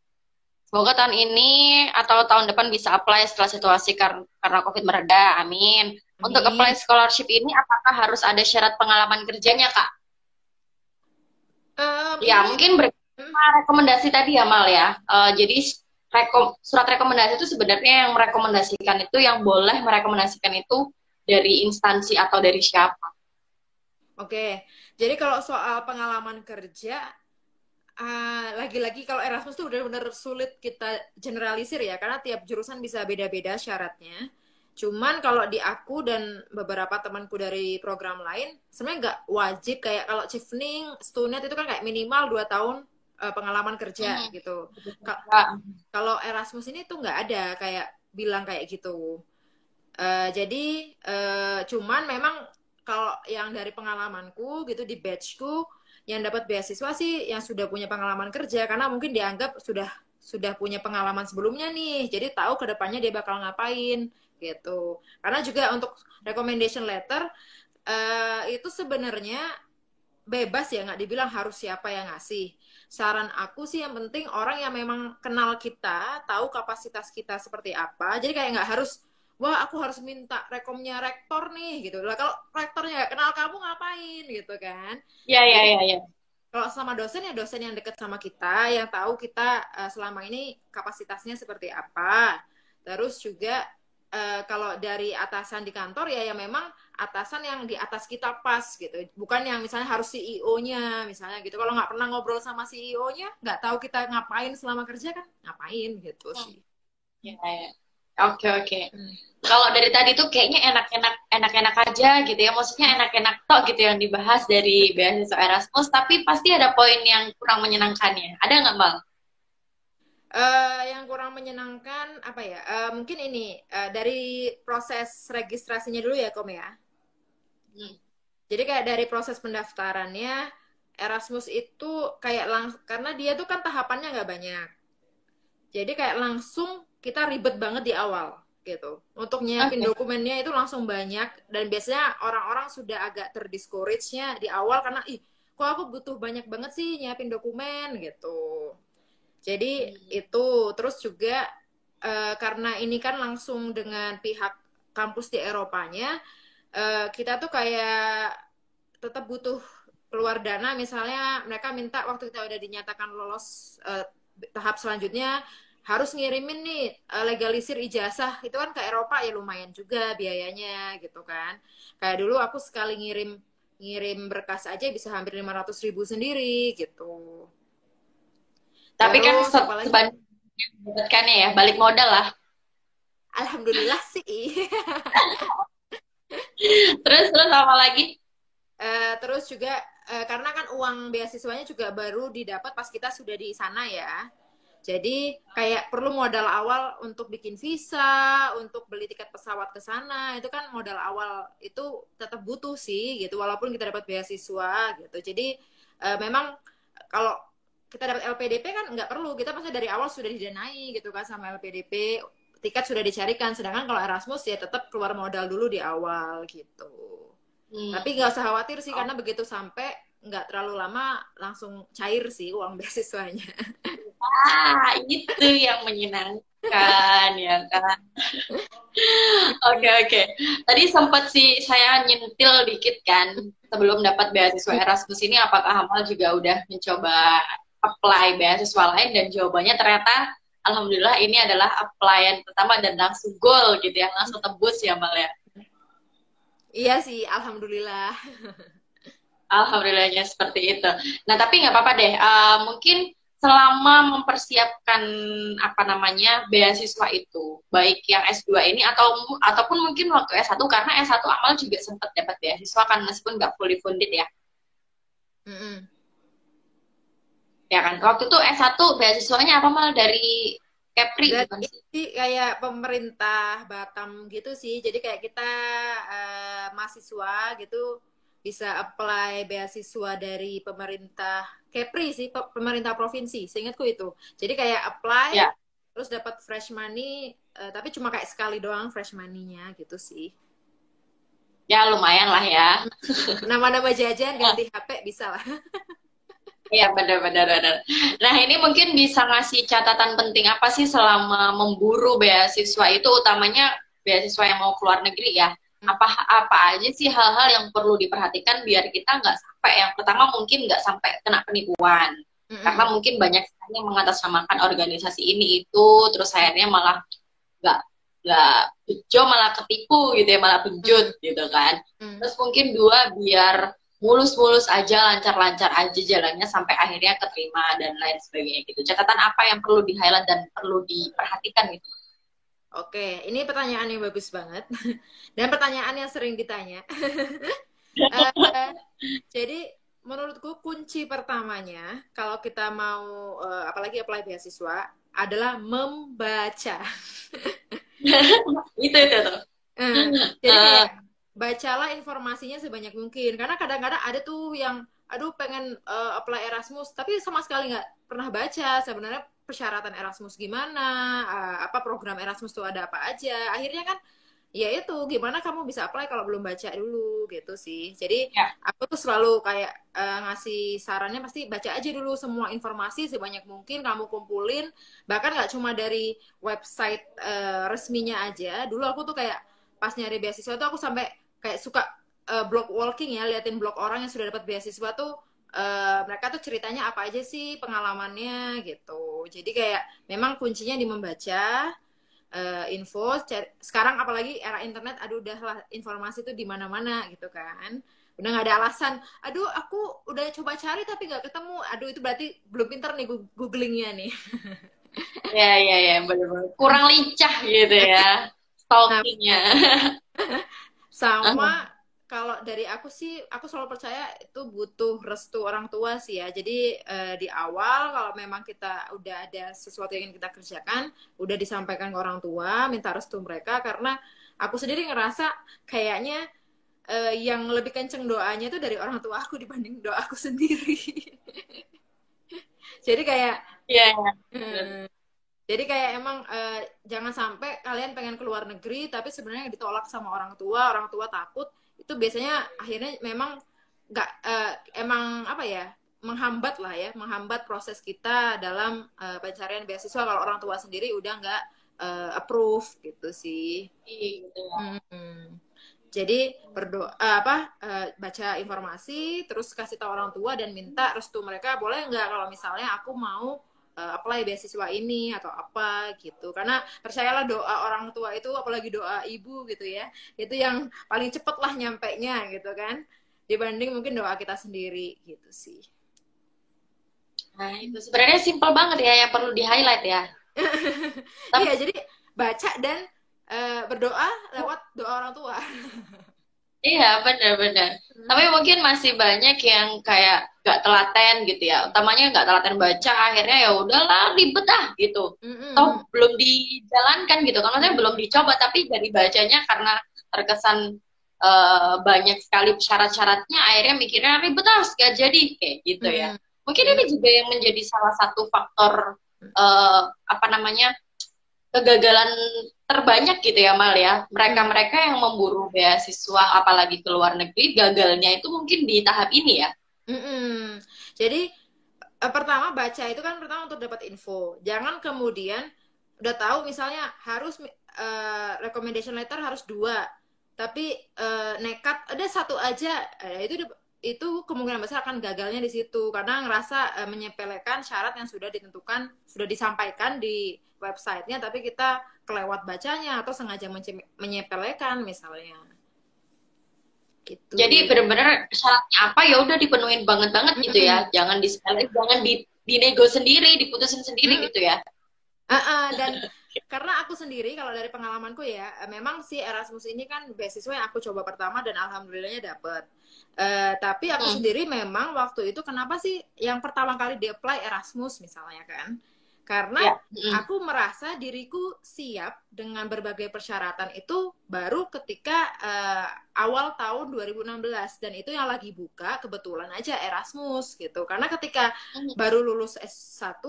Semoga tahun ini atau tahun depan bisa apply setelah situasi karena COVID mereda. Amin. Untuk apply Amin. scholarship ini, apakah harus ada syarat pengalaman kerjanya, Kak? Ya, Ini mungkin rekomendasi tadi ya, Mal ya. Jadi surat rekomendasi itu sebenarnya yang merekomendasikan itu, yang boleh merekomendasikan itu dari instansi atau dari siapa. oke. Jadi kalau soal pengalaman kerja lagi-lagi kalau Erasmus tuh benar-benar sulit kita generalisir ya karena tiap jurusan bisa beda-beda syaratnya. Cuman kalau di aku dan beberapa temanku dari program lain sebenarnya nggak wajib kayak kalau Chevening, Stunet itu kan kayak minimal 2 tahun pengalaman kerja gitu. Kalau Erasmus ini tuh nggak ada kayak bilang kayak gitu. Jadi cuman memang kalau yang dari pengalamanku gitu di batchku yang dapat beasiswa sih yang sudah punya pengalaman kerja karena mungkin dianggap sudah punya pengalaman sebelumnya nih. Jadi tahu kedepannya dia bakal ngapain gitu. Karena juga untuk recommendation letter itu sebenarnya bebas ya, nggak dibilang harus siapa yang ngasih. Saran aku sih yang penting orang yang memang kenal kita, tahu kapasitas kita seperti apa. Jadi kayak nggak harus wah aku harus minta rekomnya rektor nih gitu. Lah kalau rektornya nggak kenal kamu ngapain gitu kan. Iya, iya, Jadi iya, iya. kalau sama dosen ya dosen yang dekat sama kita, yang tahu kita selama ini kapasitasnya seperti apa. Terus juga kalau dari atasan di kantor ya memang atasan yang di atas kita pas gitu. Bukan yang misalnya harus CEO-nya misalnya gitu. Kalau nggak pernah ngobrol sama CEO-nya, nggak tahu kita ngapain selama kerja kan ngapain gitu Hmm. sih. Iya, iya. Oke, oke. Kalau dari tadi tuh kayaknya enak-enak aja gitu ya. Maksudnya enak-enak tok gitu yang dibahas dari beasiswa Erasmus, tapi pasti ada poin yang kurang menyenangkannya. Ada nggak, Bang? Yang kurang menyenangkan apa ya? Mungkin ini dari proses registrasinya dulu ya, Kom ya. Hmm. Jadi kayak dari proses pendaftarannya Erasmus itu kayak karena dia tuh kan tahapannya nggak banyak. Jadi kayak langsung kita ribet banget di awal gitu. Untuk nyiapin Oke. dokumennya itu langsung banyak dan biasanya orang-orang sudah agak terdiscourage-nya di awal karena ih kok aku butuh banyak banget sih nyiapin dokumen gitu. Jadi itu terus juga karena ini kan langsung dengan pihak kampus di Eropanya, kita tuh kayak tetap butuh keluar dana. Misalnya mereka minta waktu kita udah dinyatakan lolos tahap selanjutnya harus ngirimin nih legalisir ijazah. Itu kan ke Eropa ya lumayan juga biayanya gitu kan. Kayak dulu aku sekali ngirim berkas aja bisa hampir 500.000 sendiri gitu. Tapi kan Terus apalagi? sebanyak yang mendapatkannya ya, balik modal lah. Alhamdulillah sih. Terus apa lagi? Terus juga karena kan uang beasiswanya juga baru didapat pas kita sudah di sana ya. Jadi kayak perlu modal awal untuk bikin visa, untuk beli tiket pesawat ke sana. Itu kan modal awal itu tetap butuh sih gitu walaupun kita dapat beasiswa gitu. Jadi memang kalau kita dapat LPDP kan nggak perlu, kita pasti dari awal sudah didanai gitu kan sama LPDP, tiket sudah dicarikan. Sedangkan kalau Erasmus ya tetap keluar modal dulu di awal gitu. Tapi nggak usah khawatir sih karena begitu sampai nggak terlalu lama langsung cair sih uang beasiswanya. Itu yang menyenangkan ya kan. Oke, oke. Tadi sempat sih saya nyentil dikit kan sebelum dapat beasiswa Erasmus ini, apakah Hamal juga udah mencoba apply beasiswa lain, dan jawabannya ternyata alhamdulillah ini adalah applyan pertama dan langsung goal gitu ya, langsung tembus ya Mal ya. Iya sih, alhamdulillah. Alhamdulillahnya seperti itu. Nah, tapi nggak apa-apa deh. Mungkin selama mempersiapkan apa namanya beasiswa itu, baik yang S2 ini ataupun mungkin waktu S1, karena S1 Amal juga sempat dapat beasiswa kan meskipun nggak fully funded ya. Mm-mm. Ya kan. Waktu itu S1 beasiswanya apa Mal, dari Kepri Dan bukan sih? ini kayak pemerintah Batam gitu sih. Jadi kayak kita mahasiswa gitu bisa apply beasiswa dari pemerintah Kepri sih, pemerintah provinsi. Seingatku itu. Jadi kayak apply Ya. terus dapat fresh money, tapi cuma kayak sekali doang fresh money-nya gitu sih. Ya lumayan lah ya. Nama-nama jajan ganti HP bisa lah. Iya, benar-benar. Nah, ini mungkin bisa ngasih catatan penting apa sih selama memburu beasiswa itu, utamanya beasiswa yang mau keluar negeri ya. Apa aja sih hal-hal yang perlu diperhatikan biar kita nggak sampai, yang pertama mungkin nggak sampai kena penipuan. Karena mungkin banyak sekali yang mengatasnamakan organisasi ini itu, terus akhirnya malah nggak bejo, malah ketipu gitu ya, malah bejut gitu kan. Terus mungkin dua, biar mulus-mulus aja, lancar-lancar aja jalannya sampai akhirnya keterima dan lain sebagainya gitu. Catatan apa yang perlu di-highlight dan perlu diperhatikan gitu? Oke, ini pertanyaan yang bagus banget. Dan pertanyaan yang sering ditanya. Jadi menurutku kunci pertamanya kalau kita mau apalagi apply beasiswa adalah membaca. Itu tuh. Jadi kayak bacalah informasinya sebanyak mungkin, karena kadang-kadang ada tuh yang aduh pengen apply Erasmus tapi sama sekali nggak pernah baca sebenarnya persyaratan Erasmus gimana, apa program Erasmus tuh ada apa aja. Akhirnya kan ya itu gimana kamu bisa apply kalau belum baca dulu gitu sih. Jadi Ya. aku tuh selalu kayak ngasih sarannya pasti baca aja dulu semua informasi sebanyak mungkin kamu kumpulin. Bahkan nggak cuma dari website resminya aja. Dulu aku tuh kayak pas nyari beasiswa tuh aku sampai kayak suka blog walking ya, liatin blog orang yang sudah dapat beasiswa tuh mereka tuh ceritanya apa aja sih pengalamannya gitu. Jadi kayak memang kuncinya di membaca info. Sekarang apalagi era internet, aduh udah lah informasi tuh di mana-mana gitu kan. Udah nggak ada alasan, aduh aku udah coba cari tapi nggak ketemu. Aduh itu berarti belum pinter nih googlingnya nih. Ya, benar-benar. Kurang lincah gitu ya, Nah, stalkingnya. sama kalau dari aku sih, aku selalu percaya itu butuh restu orang tua sih ya. Jadi di awal kalau memang kita udah ada sesuatu yang ingin kita kerjakan, udah disampaikan ke orang tua, minta restu mereka. Karena aku sendiri ngerasa kayaknya yang lebih kenceng doanya itu dari orang tua aku dibanding doa aku sendiri. Jadi kayak Iya, jadi kayak emang jangan sampai kalian pengen keluar negeri tapi sebenarnya ditolak sama orang tua takut, itu biasanya akhirnya memang nggak emang apa ya, menghambat lah ya, menghambat proses kita dalam pencarian beasiswa kalau orang tua sendiri udah nggak approve gitu sih. gitu. Jadi berdoa baca informasi terus kasih tahu orang tua dan minta restu mereka, boleh nggak kalau misalnya aku mau apply beasiswa ini atau apa gitu. Karena percayalah doa orang tua itu, apalagi doa ibu gitu ya, itu yang paling cepet lah nyampenya gitu kan, dibanding mungkin doa kita sendiri gitu sih. Nah, itu sebenarnya simple banget ya yang perlu di-highlight ya. Iya, jadi baca dan berdoa lewat doa orang tua. Iya, benar-benar. Tapi mungkin masih banyak yang kayak gak telaten gitu ya. Utamanya gak telaten baca, akhirnya ya udahlah ribet ah gitu. Toh belum dijalankan gitu kan, maksudnya belum dicoba, tapi dari bacanya karena terkesan banyak sekali syarat-syaratnya, akhirnya mikirnya ribet ah, gak jadi kayak gitu ya. Mungkin ini juga yang menjadi salah satu faktor apa namanya, kegagalan terbanyak gitu ya Mal ya. Mereka-mereka yang memburu beasiswa apalagi ke luar negeri, gagalnya itu mungkin di tahap ini ya. Jadi pertama baca itu kan pertama untuk dapat info. Jangan kemudian udah tahu misalnya harus recommendation letter harus 2, tapi nekat ada 1 aja, itu kemungkinan besar akan gagalnya di situ karena ngerasa menyepelekan syarat yang sudah ditentukan, sudah disampaikan di websitenya, tapi kita kelewat bacanya atau sengaja menyepelekan misalnya. Gitu. Jadi benar-benar syaratnya apa ya udah dipenuhin banget-banget gitu ya. Jangan disepelekan, jangan dinego sendiri, diputusin sendiri gitu ya. Dan karena aku sendiri kalau dari pengalamanku ya, memang si Erasmus ini kan beasiswa yang aku coba pertama dan alhamdulillahnya dapet. Tapi aku sendiri memang waktu itu kenapa sih yang pertama kali di-apply Erasmus misalnya kan? Karena aku merasa diriku siap dengan berbagai persyaratan itu baru ketika awal tahun 2016, dan itu yang lagi buka kebetulan aja Erasmus gitu. Karena ketika baru lulus S1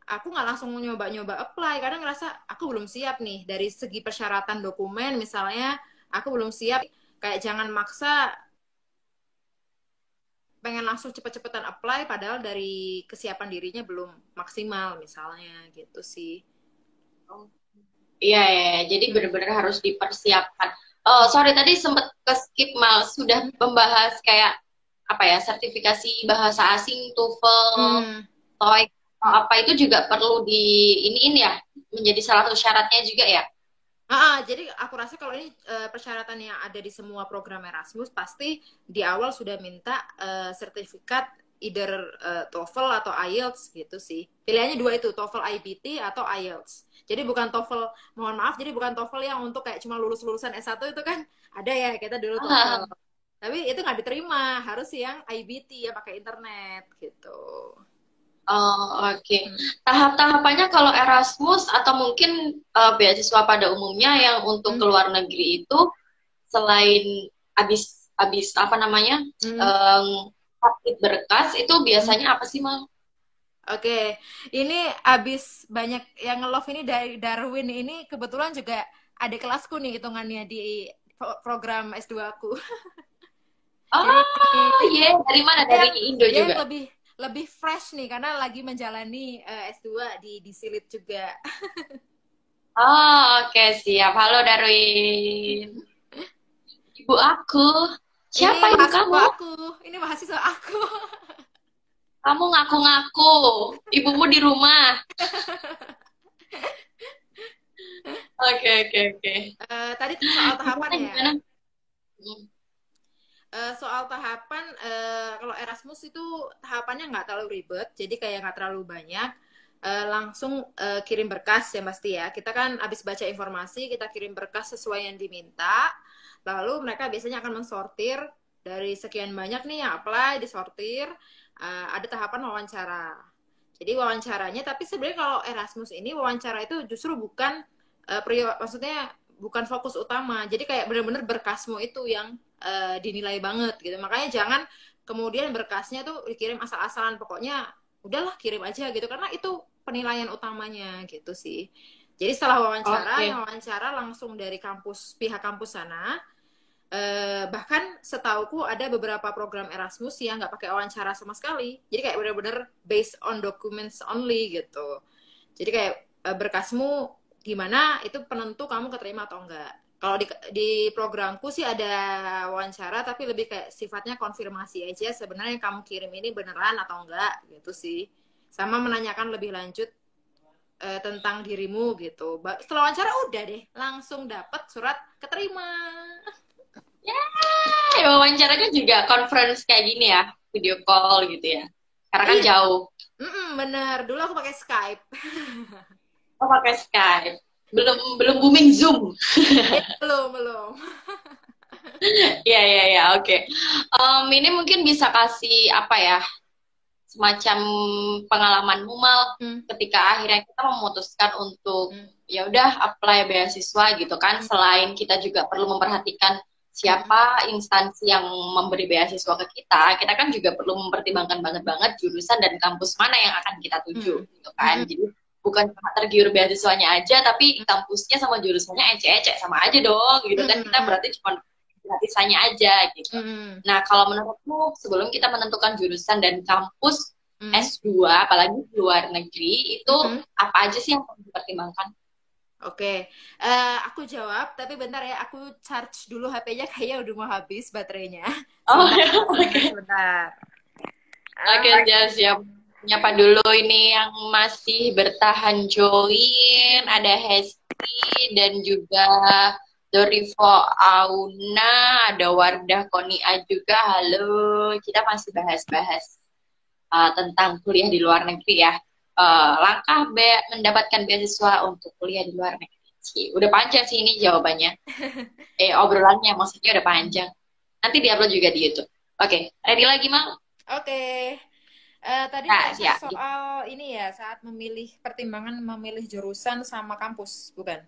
aku nggak langsung nyoba-nyoba apply karena ngerasa aku belum siap nih dari segi persyaratan dokumen misalnya, aku belum siap. Kayak jangan maksa pengen langsung cepet-cepetan apply padahal dari kesiapan dirinya belum maksimal misalnya gitu sih. Iya ya, jadi benar-benar harus dipersiapkan. Oh sorry tadi sempat ke skip Mal, sudah membahas kayak apa ya, sertifikasi bahasa asing, TOEFL, TOEIC, apa itu juga perlu di ini ya, menjadi salah satu syaratnya juga ya. Jadi aku rasa kalau ini persyaratan yang ada di semua program Erasmus pasti di awal sudah minta sertifikat either TOEFL atau IELTS gitu sih. Pilihannya 2 itu, TOEFL IBT atau IELTS. Jadi bukan TOEFL, mohon maaf, jadi bukan TOEFL yang untuk kayak cuma lulusan S1 itu kan ada ya kita dulu TOEFL. Tapi itu nggak diterima, harus yang IBT ya pakai internet gitu. Oh, oke. Tahap-tahapannya kalau Erasmus atau mungkin beasiswa pada umumnya yang untuk ke luar negeri itu selain habis apa namanya submit berkas itu biasanya apa sih Mal? Oke, ini abis banyak yang nge-love ini dari Darwin ini kebetulan juga adik kelasku nih hitungannya di program S2 aku. Jadi Oh, iya. Dari mana? dia Dari yang Indo dia yang juga? lebih fresh nih karena lagi menjalani S2 di Silit juga. Oh, oke, siap. Halo, Darwin. Ibu aku. Ini Siapa ibu mahasiswa kamu? aku. Ini mahasiswa aku. Kamu ngaku-ngaku. Ibumu di rumah. Oke, oke, oke. Tadi soal tahapan Gimana, ya. gimana? Hmm. Soal tahapan, kalau Erasmus itu tahapannya nggak terlalu ribet, jadi kayak nggak terlalu banyak. Langsung kirim berkas ya pasti ya. Kita kan habis baca informasi, kita kirim berkas sesuai yang diminta. Lalu mereka biasanya akan mensortir dari sekian banyak nih yang apply, disortir. Ada tahapan wawancara. Jadi wawancaranya, tapi sebenarnya kalau Erasmus ini wawancara itu justru bukan maksudnya bukan fokus utama. Jadi kayak bener-bener berkasmu itu yang dinilai banget gitu. Makanya jangan kemudian berkasnya tuh dikirim asal-asalan. Pokoknya udahlah kirim aja gitu. Karena itu penilaian utamanya gitu sih. Jadi setelah wawancara, yang Oke. wawancara langsung dari pihak kampus sana. Bahkan setauku ada beberapa program Erasmus yang nggak pakai wawancara sama sekali. Jadi kayak bener-bener based on documents only gitu. Jadi kayak berkasmu gimana itu penentu kamu keterima atau enggak. Kalau di programku sih ada wawancara tapi lebih kayak sifatnya konfirmasi aja sebenarnya yang kamu kirim ini beneran atau enggak gitu sih. Sama menanyakan lebih lanjut tentang dirimu gitu. Setelah wawancara udah deh langsung dapat surat keterima. Ya, wawancaranya juga conference kayak gini ya, video call gitu ya. Karena kan Iya, jauh. bener. Dulu aku pakai Skype. Oh, pakai Skype. Belum belum booming Zoom. Ya, belum, belum. Iya, iya, iya, oke. Ini mungkin bisa kasih apa ya, semacam pengalamanmu mal Hmm, ketika akhirnya kita memutuskan untuk hmm, ya udah apply beasiswa gitu kan. hmm, Selain kita juga perlu memperhatikan hmm, siapa instansi yang memberi beasiswa ke kita kan juga perlu mempertimbangkan banget jurusan dan kampus mana yang akan kita tuju hmm, gitu hmm, kan. hmm, Jadi bukan cuma tergiur beasiswanya aja, tapi kampusnya sama jurusannya ecek-ecek sama aja dong gitu kan. Kita hmm, berarti cuma gratisannya aja gitu. hmm, Nah, kalau menurutmu sebelum kita menentukan jurusan dan kampus hmm, S2, apalagi di luar negeri, itu hmm. apa aja sih yang perlu dipertimbangkan? Oke, aku jawab, tapi bentar ya, aku charge dulu HP-nya, kayaknya udah mau habis baterainya. Oh, Sebentar, sebentar, oke. sebentar. Oke, siap. Nyapa dulu ini yang masih bertahan join. Ada Hesti dan juga Dorivo Auna. Ada Wardah Konia juga. Halo. Kita masih bahas-bahas tentang kuliah di luar negeri ya. Langkah mendapatkan beasiswa untuk kuliah di luar negeri. Udah panjang sih ini jawabannya. Obrolannya maksudnya udah panjang. Nanti diupload juga di YouTube. Oke, ready lagi, Mang? Oke, tadi Nah, kayaknya siap. soal ini ya, saat pertimbangan memilih jurusan sama kampus, bukan?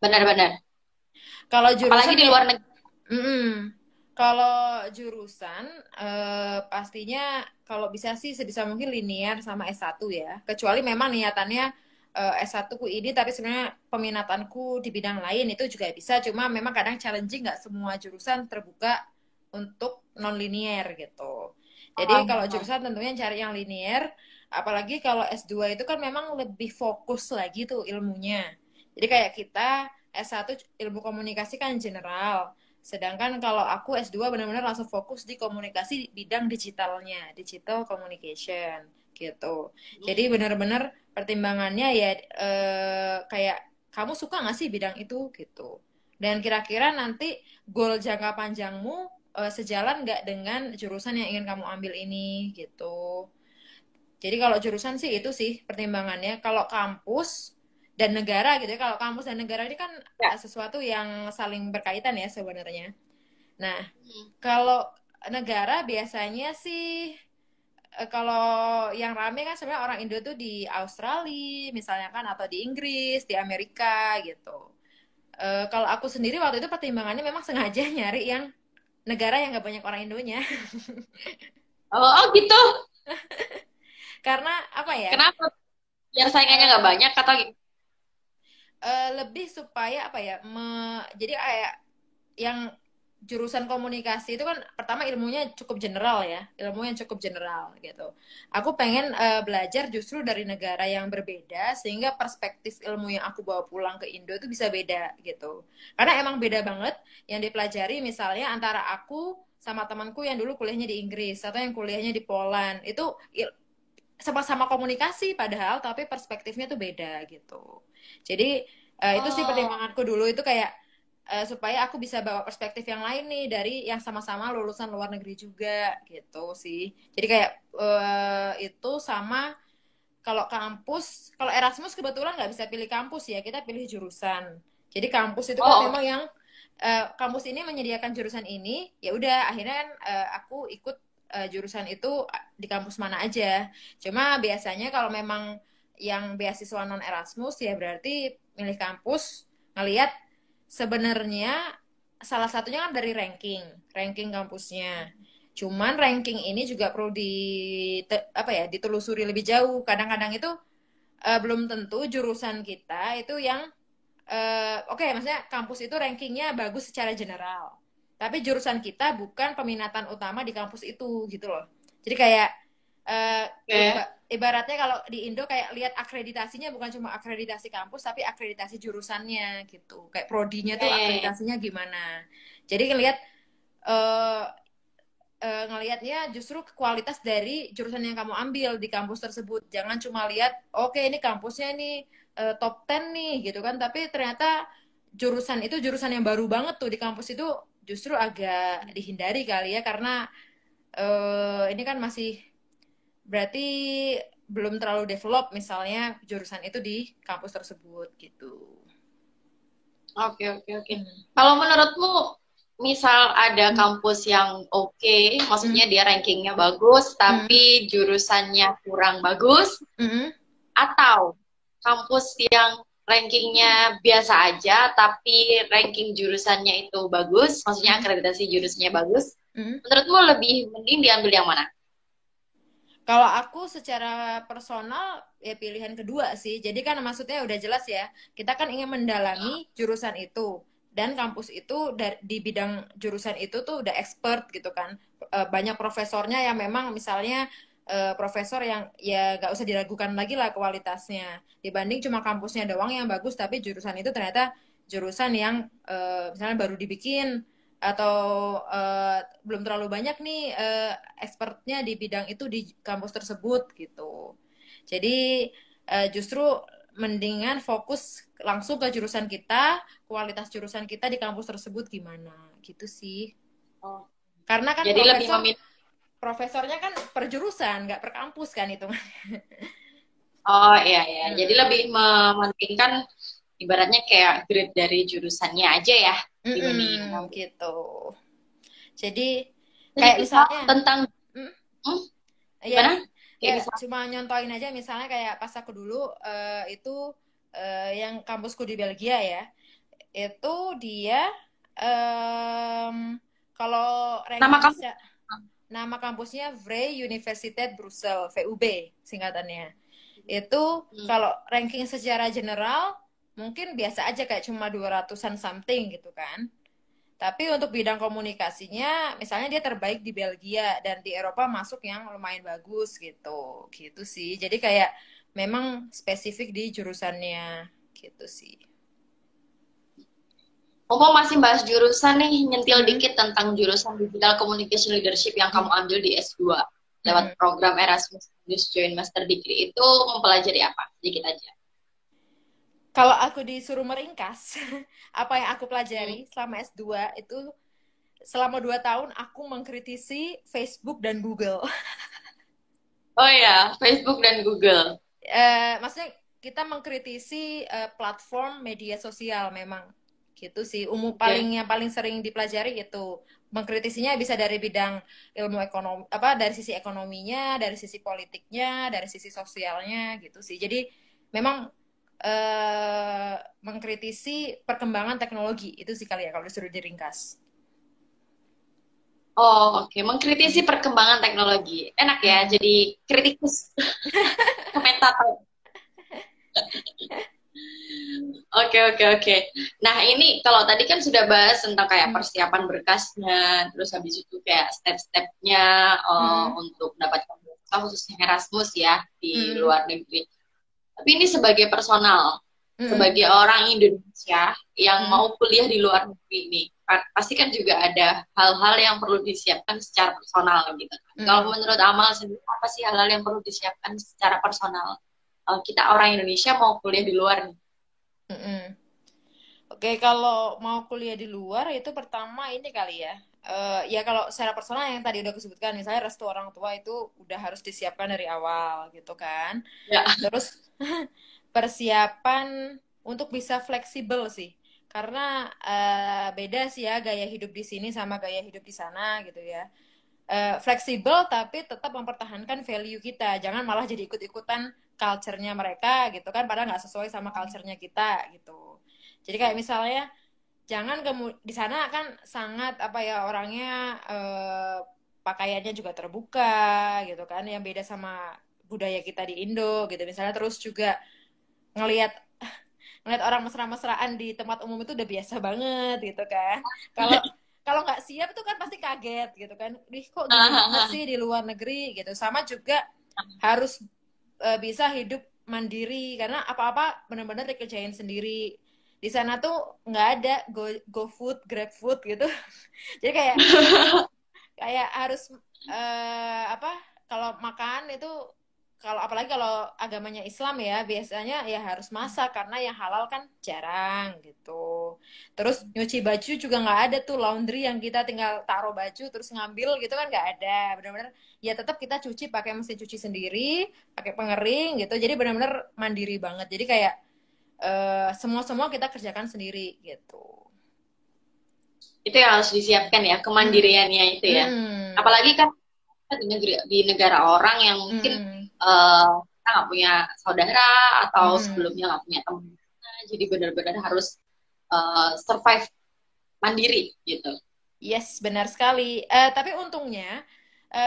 Benar-benar. Kalau Apalagi jurusan di kayak, luar negeri. kalau jurusan pastinya kalau bisa sih sebisa mungkin linear sama S1 ya. Kecuali memang niatannya S1 ku ini tapi sebenarnya peminatanku di bidang lain itu juga bisa. Cuma memang kadang challenging nggak semua jurusan terbuka untuk non linear gitu. Jadi kalau jurusan tentunya cari yang linear, apalagi kalau S2 itu kan memang lebih fokus lagi tuh ilmunya. Jadi kayak kita S1 ilmu komunikasi kan general. Sedangkan kalau aku S2 benar-benar langsung fokus di komunikasi bidang digitalnya, digital communication gitu. Jadi benar-benar pertimbangannya ya kayak kamu suka nggak sih bidang itu gitu. Dan kira-kira nanti goal jangka panjangmu sejalan nggak dengan jurusan yang ingin kamu ambil ini gitu. Jadi kalau jurusan sih itu sih pertimbangannya. Kalau kampus dan negara gitu ya. Kalau kampus dan negara ini kan Ya. sesuatu yang saling berkaitan ya sebenarnya. Nah, kalau negara biasanya sih kalau yang rame kan sebenarnya orang Indo tuh di Australia misalnya kan atau di Inggris, di Amerika gitu. Kalau aku sendiri waktu itu pertimbangannya memang sengaja nyari yang negara yang nggak banyak orang Indonya. Oh, gitu. Karena apa ya? Kenapa? Biar saingannya nggak Uh, banyak atau gitu? lebih supaya apa ya, jadi kayak yang jurusan komunikasi itu kan pertama ilmunya cukup general ya, ilmu yang cukup general gitu. Aku pengen belajar justru dari negara yang berbeda sehingga perspektif ilmu yang aku bawa pulang ke Indo itu bisa beda gitu. Karena emang beda banget yang dipelajari misalnya antara aku sama temanku yang dulu kuliahnya di Inggris atau yang kuliahnya di Poland. Itu sama-sama komunikasi padahal tapi perspektifnya tuh beda gitu. Jadi itu sih Oh, pertimbanganku dulu itu kayak supaya aku bisa bawa perspektif yang lain nih dari yang sama-sama lulusan luar negeri juga gitu sih. Jadi kayak itu sama kalau kampus, kalau Erasmus kebetulan nggak bisa pilih kampus ya, kita pilih jurusan. Jadi kampus itu kan oh, memang yang kampus ini menyediakan jurusan ini, ya udah akhirnya kan aku ikut jurusan itu di kampus mana aja. Cuma biasanya kalau memang yang beasiswa non Erasmus ya berarti milih kampus ngelihat sebenarnya salah satunya kan dari ranking kampusnya. Cuman ranking ini juga perlu apa ya, ditelusuri lebih jauh. Kadang-kadang itu belum tentu jurusan kita itu yang oke, maksudnya kampus itu rankingnya bagus secara general. Tapi jurusan kita bukan peminatan utama di kampus itu gitu loh. Jadi kayak oke. ibaratnya kalau di Indo kayak lihat akreditasinya bukan cuma akreditasi kampus tapi akreditasi jurusannya gitu. Kayak prodinya Ya, tuh ya, ya. akreditasinya gimana. Jadi ngelihat eh, ngelihatnya justru kualitas dari jurusan yang kamu ambil di kampus tersebut. Jangan cuma lihat, oke ini kampusnya nih top 10 nih gitu kan, tapi ternyata jurusan itu jurusan yang baru banget tuh di kampus itu justru agak dihindari kali ya karena ini kan masih berarti belum terlalu develop misalnya jurusan itu di kampus tersebut gitu. Oke, oke, oke. Hmm. Kalau menurutmu, misal ada Hmm. kampus yang oke, Hmm. maksudnya dia rankingnya bagus, Hmm. tapi jurusannya kurang bagus, Hmm. atau kampus yang rankingnya biasa aja, tapi ranking jurusannya itu bagus, maksudnya Hmm. akreditasi jurusannya bagus, Hmm. menurutmu lebih mending diambil yang mana? Kalau aku secara personal ya pilihan kedua sih. Jadi kan maksudnya udah jelas ya. Kita kan ingin mendalami jurusan itu dan kampus itu di bidang jurusan itu tuh udah expert gitu kan. Banyak profesornya yang memang misalnya profesor yang ya gak usah diragukan lagi lah kualitasnya. Dibanding cuma kampusnya doang yang bagus tapi jurusan itu ternyata jurusan yang misalnya baru dibikin atau belum terlalu banyak nih expertnya di bidang itu di kampus tersebut gitu. Jadi justru mendingan fokus langsung ke jurusan kita, kualitas jurusan kita di kampus tersebut gimana gitu sih. Oh, Karena kan jadi lebih memilih. profesornya kan per jurusan, nggak per kampus kan itu. Oh iya ya, jadi Mm-mm. lebih mementingkan ibaratnya kayak grade dari jurusannya aja ya dibandingin Mm-mm, kampus. gitu. Jadi Jadi kayak misal misalnya, tentang mm, hmm, ya gimana? Kayak kayak misal, cuma nyontoin aja misalnya kayak pas aku dulu itu yang kampusku di Belgia ya itu dia em, kalau nama ranking kamu. nama kampusnya Vrije Universiteit Brussel VUB singkatannya itu Hmm. kalau ranking secara general mungkin biasa aja kayak cuma 200-an something gitu kan. Tapi untuk bidang komunikasinya, misalnya dia terbaik di Belgia dan di Eropa masuk yang lumayan bagus gitu, gitu sih. Jadi kayak memang spesifik di jurusannya, gitu sih. Mumpung masih bahas jurusan nih, nyentil Mm-mm. dikit tentang jurusan Digital Communication Leadership yang kamu ambil di S2 lewat Mm-mm. program Erasmus Joint Master Degree itu mempelajari apa? Sedikit aja. Kalau aku disuruh meringkas, apa yang aku Hmm. pelajari selama S2 itu selama 2 tahun aku mengkritisi Facebook dan Google. Oh ya, Facebook dan Google. Maksudnya kita mengkritisi platform media sosial memang gitu sih Oke. yang paling sering dipelajari itu mengkritisinya bisa dari bidang ilmu ekonomi apa dari sisi ekonominya dari sisi politiknya dari sisi sosialnya gitu sih jadi memang mengkritisi perkembangan teknologi itu sih kali ya kalau disuruh diringkas. Oh, oke. Mengkritisi perkembangan teknologi. Enak ya, Mm-mm. jadi kritikus komentator. Oke, oke, oke. Nah, ini kalau tadi kan sudah bahas tentang kayak Hmm. persiapan berkasnya, terus habis itu kayak step-stepnya Hmm. untuk mendapatkan beasiswa khususnya Erasmus ya di Hmm. luar negeri. Tapi ini sebagai personal, Hmm. sebagai orang Indonesia yang Hmm. mau kuliah di luar negeri ini, pasti kan juga ada hal-hal yang perlu disiapkan secara personal gitu kan. Kalau Hmm. menurut Amal sendiri, apa sih hal-hal yang perlu disiapkan secara personal? Kita orang Indonesia mau kuliah di luar nih. Hmm. Oke, kalau mau kuliah di luar itu pertama ini kali ya. Ya kalau secara personal yang tadi udah kesebutkan, misalnya restu orang tua itu udah harus disiapkan dari awal gitu kan. Ya, Terus persiapan untuk bisa fleksibel sih. Karena beda sih ya gaya hidup di sini sama gaya hidup di sana gitu ya. Fleksibel tapi tetap mempertahankan value kita. Jangan malah jadi ikut-ikutan culture-nya mereka gitu kan, padahal nggak sesuai sama culture-nya kita gitu. Jadi kayak misalnya jangan di sana kan sangat apa ya orangnya pakaiannya juga terbuka gitu kan, yang beda sama budaya kita di Indo gitu misalnya. Terus juga ngelihat ngelihat orang mesra-mesraan di tempat umum itu udah biasa banget gitu kan. Kalau kalau nggak siap tuh kan pasti kaget gitu kan. Ih kok gini banget sih di luar negeri gitu. Sama juga harus bisa hidup mandiri karena apa-apa benar-benar dikerjain sendiri. Di sana tuh nggak ada go food, grab food gitu. Jadi kayak kayak harus apa kalau makan itu, kalau apalagi kalau agamanya Islam ya biasanya ya harus masak karena yang halal kan jarang gitu. Terus nyuci baju juga nggak ada tuh laundry yang kita tinggal taruh baju terus ngambil gitu kan nggak ada. Benar-benar ya tetap kita cuci pakai mesin cuci sendiri, pakai pengering gitu. Jadi benar-benar mandiri banget. Jadi kayak semua-semua kita kerjakan sendiri gitu. itu yang harus disiapkan ya, Hmm. kemandiriannya itu ya. Hmm. Apalagi kan kita di negara orang yang mungkin Hmm. kita nggak punya saudara atau Hmm. sebelumnya nggak punya teman, jadi benar-benar harus survive mandiri gitu. Yes, benar sekali. Tapi untungnya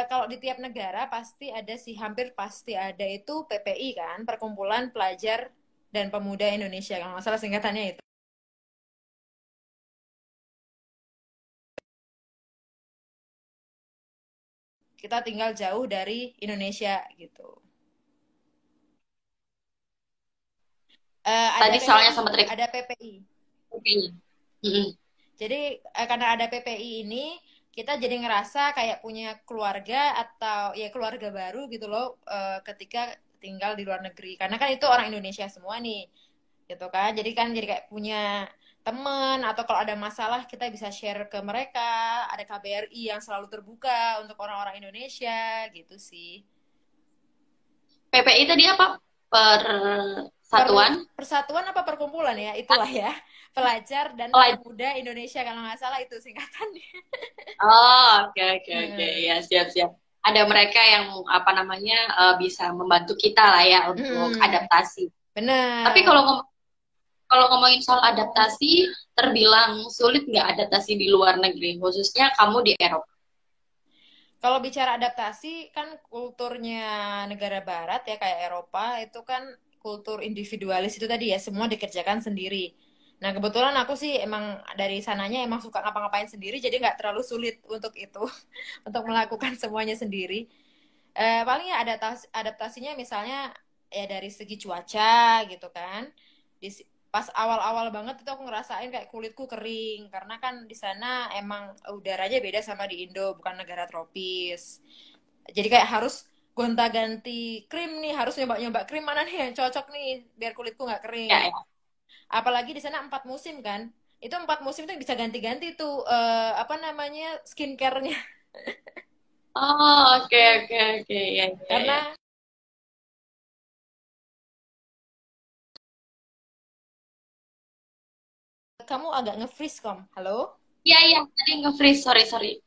kalau di tiap negara pasti ada sih, hampir pasti ada itu PPI kan, Perkumpulan Pelajar dan Pemuda Indonesia, kalau nggak salah singkatannya itu. Kita tinggal jauh dari Indonesia gitu. Ada Tadi soalnya PPI, sama trik ada PPI. kayaknya. Mm-mm. Jadi karena ada PPI ini, kita jadi ngerasa kayak punya keluarga atau ya keluarga baru gitu loh ketika tinggal di luar negeri. Karena kan itu orang Indonesia semua nih, gitu kan. Jadi kan jadi kayak punya teman atau kalau ada masalah kita bisa share ke mereka. Ada KBRI yang selalu terbuka untuk orang-orang Indonesia gitu sih. PPI tadi apa? Persatuan Persatuan apa perkumpulan ya? Itulah ya. Pelajar dan Pelajar. Pemuda Indonesia kalau nggak salah itu singkatannya. Oh, oke, oke, oke. Hmm. Ya, siap-siap. Ada mereka yang apa namanya bisa membantu kita lah ya untuk Hmm. adaptasi. Tapi Benar. kalau ngomongin soal adaptasi, terbilang sulit nggak adaptasi di luar negeri, khususnya kamu di Eropa? Kalau bicara adaptasi, kan kulturnya negara barat ya kayak Eropa itu kan kultur individualis itu tadi ya, semua dikerjakan sendiri. Nah kebetulan aku sih emang dari sananya emang suka ngapa-ngapain sendiri, jadi nggak terlalu sulit untuk itu, untuk melakukan semuanya sendiri. Paling ya adaptasinya misalnya ya dari segi cuaca gitu kan. Pas awal-awal banget itu aku ngerasain kayak kulitku kering karena kan di sana emang udaranya beda sama di Indo, bukan negara tropis. Jadi kayak harus gonta-ganti krim nih, harus nyoba-nyoba krim mana nih yang cocok nih biar kulitku nggak Ya, kering. ya. Apalagi di sana 4 musim kan. Itu 4 musim itu bisa ganti-ganti tuh apa namanya skincare-nya. Oh, oke, oke, oke. Ya, ya, ya. Karena kamu agak nge-freeze, Kom. Halo? Iya, iya. Tadi nge-freeze, sorry, sorry.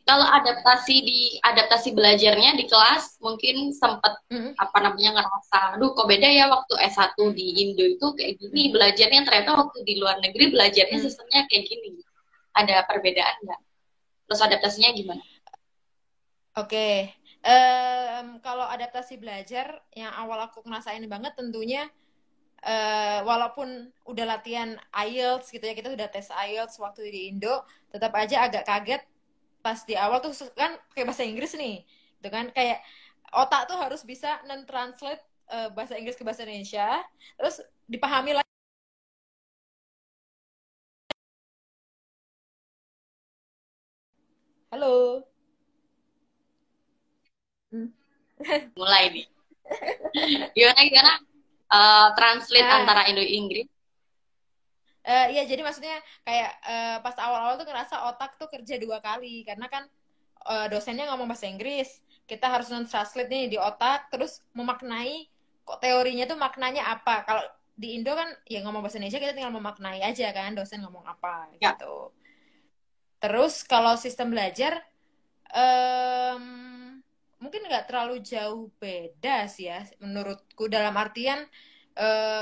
Kalau adaptasi belajarnya di kelas mungkin sempat Mm, apa namanya ngerasa, aduh kok beda ya waktu S1 mm, di Indo itu kayak gini mm, belajarnya, ternyata waktu di luar negeri belajarnya mm. sistemnya kayak gini. Ada perbedaan nggak? Terus adaptasinya gimana? Oke. Kalau adaptasi belajar yang awal aku ngerasain banget tentunya walaupun udah latihan IELTS gitu ya, kita udah tes IELTS waktu di Indo, tetap aja agak kaget pas di awal tuh kan kayak bahasa Inggris nih, gitu kan, kayak otak tuh harus bisa non-translate bahasa Inggris ke bahasa Indonesia, terus dipahami lagi. Halo. Mulai nih. Gimana? Translate Nah, antara Indo-Inggris. ya jadi maksudnya kayak pas awal-awal tuh ngerasa otak tuh kerja 2 kali karena kan dosennya ngomong bahasa Inggris, kita harus translate nih di otak, terus memaknai kok teorinya tuh maknanya apa. Kalau di Indo kan ya ngomong bahasa Indonesia kita tinggal memaknai aja kan dosen ngomong apa Ya, gitu. Terus kalau sistem belajar em, mungkin nggak terlalu jauh beda sih ya menurutku, dalam artian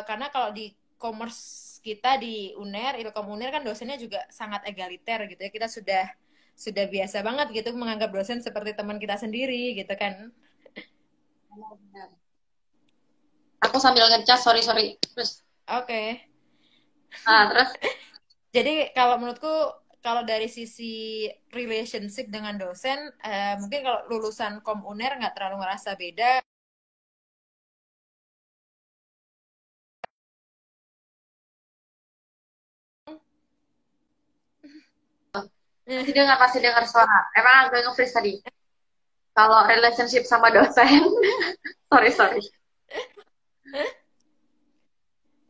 karena kalau di commerce kita di UNER, Ilkom UNER kan dosennya juga sangat egaliter gitu ya. Kita sudah biasa banget gitu menganggap dosen seperti teman kita sendiri gitu kan. benar. Aku sambil ngecas, sorry. Terus, Oke. terus Jadi kalau menurutku kalau dari sisi relationship dengan dosen, mungkin kalau lulusan Kom UNER nggak terlalu ngerasa beda. masih dengar suara. Emang agak nge-freeze tadi. Kalau relationship sama dosen, sorry.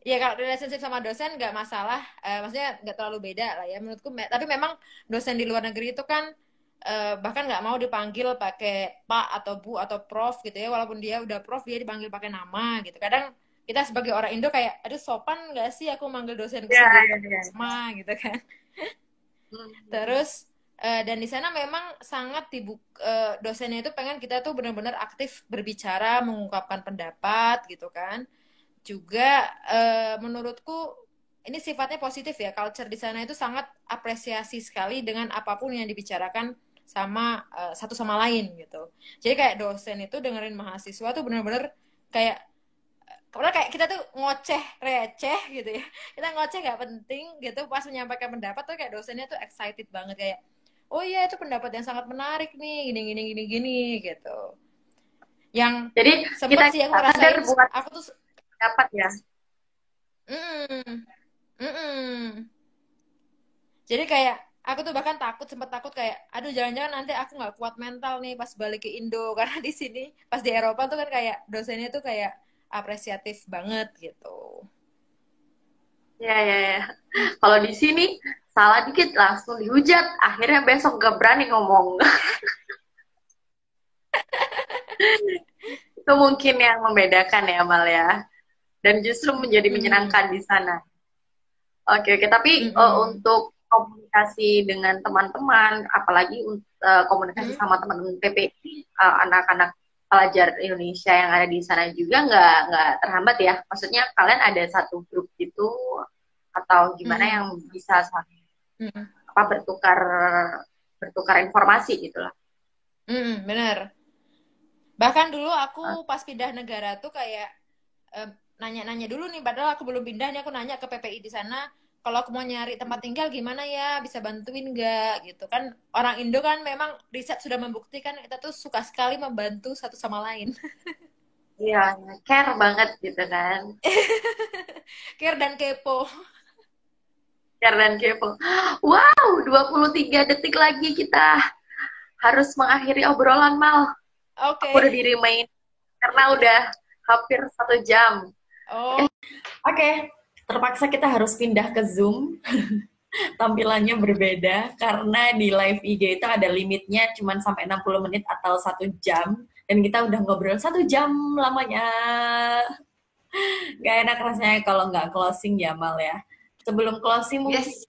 Ya kalau relationship sama dosen nggak masalah, maksudnya nggak terlalu beda lah ya menurutku. Tapi memang dosen di luar negeri itu kan bahkan nggak mau dipanggil pakai Pak atau Bu atau Prof gitu ya, walaupun dia udah Prof dia dipanggil pakai nama gitu. Kadang kita sebagai orang Indo kayak, aduh sopan nggak sih aku manggil dosenku Ya, sendiri pakai ya. nama gitu kan. Hmm. Terus dan di sana memang sangat dosennya itu pengen kita tuh benar-benar aktif berbicara, mengungkapkan pendapat gitu kan. Juga menurutku ini sifatnya positif ya, culture di sana itu sangat apresiasi sekali dengan apapun yang dibicarakan sama satu sama lain gitu. Jadi kayak dosen itu dengerin mahasiswa tuh bener-bener kayak karena kayak kita tuh ngoceh receh gitu ya, kita ngoceh nggak penting gitu, pas menyampaikan pendapat tuh kayak dosennya tuh excited banget kayak, oh iya itu pendapat yang sangat menarik nih, gini gitu. Yang Jadi kita sempet sih aku sadar ngerasain, buat aku tuh dapat ya. mm, mm-mm. Jadi kayak aku tuh bahkan sempet takut kayak, aduh jangan-jangan nanti aku nggak kuat mental nih pas balik ke Indo karena di sini pas di Eropa tuh kan kayak dosennya tuh kayak apresiatif banget gitu. Ya. Kalau di sini salah dikit langsung dihujat. Akhirnya besok gak berani ngomong. Itu mungkin yang membedakan ya, Mal ya. Dan justru menjadi Mm-mm. menyenangkan di sana. Oke. Tapi Mm-mm. untuk komunikasi dengan teman-teman, apalagi komunikasi Mm-mm. sama teman-teman PPI, anak-anak pelajar Indonesia yang ada di sana juga nggak terhambat ya. Maksudnya kalian ada satu grup gitu atau gimana Mm-mm. yang bisa saling Mm-mm. apa bertukar informasi gitu lah. Mm-mm. Bener. Bahkan dulu aku pas pindah negara tuh kayak eh, nanya-nanya dulu nih, padahal aku belum pindah nih, aku nanya ke PPI di sana, kalau aku mau nyari tempat tinggal gimana ya, bisa bantuin nggak gitu kan. Orang Indo kan memang riset sudah membuktikan kita tuh suka sekali membantu satu sama lain. Iya, care banget gitu kan. Care dan kepo. Care dan kepo. Wow, 23 detik lagi kita harus mengakhiri obrolan, Mal. Aku udah Oke. di remind karena udah hampir 1 jam. Oh. Oke, terpaksa kita harus pindah ke Zoom. Tampilannya berbeda karena di live IG itu ada limitnya cuma sampai 60 menit atau 1 jam. Dan kita udah ngobrol 1 jam lamanya. Gak enak rasanya kalau nggak closing ya, Mal ya. Sebelum closing mungkin Yes.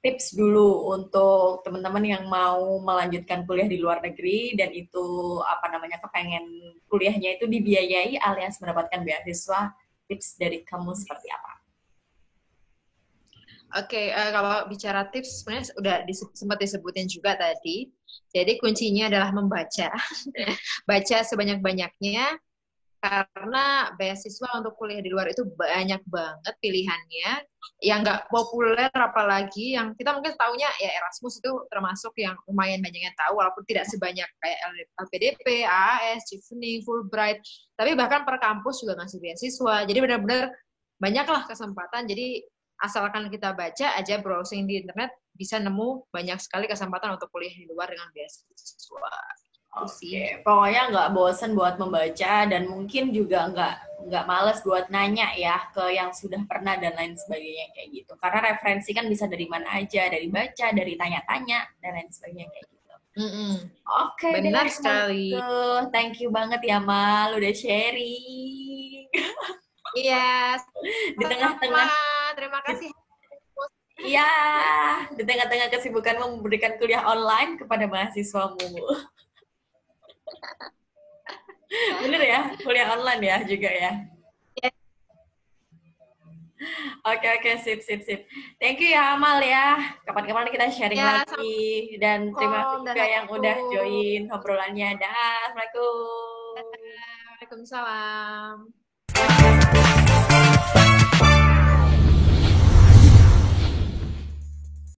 tips dulu untuk teman-teman yang mau melanjutkan kuliah di luar negeri dan itu apa namanya kepengen kuliahnya itu dibiayai alias mendapatkan beasiswa, tips dari kamu seperti apa? Oke, kalau bicara tips sebenarnya udah sempat disebutin juga tadi. Jadi kuncinya adalah membaca. Baca sebanyak-banyaknya. karena beasiswa untuk kuliah di luar itu banyak banget pilihannya yang nggak populer, apalagi yang kita mungkin taunya ya Erasmus itu termasuk yang lumayan banyak yang tahu walaupun tidak sebanyak kayak LPDP, AAS, Chevening, Fulbright, tapi bahkan per kampus juga ngasih beasiswa, jadi benar-benar banyaklah kesempatan. Jadi asalkan kita baca aja, browsing di internet, bisa nemu banyak sekali kesempatan untuk kuliah di luar dengan beasiswa. Oke, pokoknya nggak bosen buat membaca dan mungkin juga nggak males buat nanya ya ke yang sudah pernah dan lain sebagainya kayak gitu. Karena referensi kan bisa dari mana aja, dari baca, dari tanya-tanya dan lain sebagainya kayak gitu. Oke, benar deh, sekali. Thank you banget ya Mal udah sharing. Iya, Di tengah-tengah. Terima kasih. Iya, di tengah-tengah kesibukanmu memberikan kuliah online kepada mahasiswamu. Bener ya, kuliah online ya juga ya. Oke, sip. Thank you ya Amal ya. Kapan-kapan kita sharing lagi. Dan terima kasih juga yang udah join obrolannya. Dah, Assalamualaikum. Waalaikumsalam.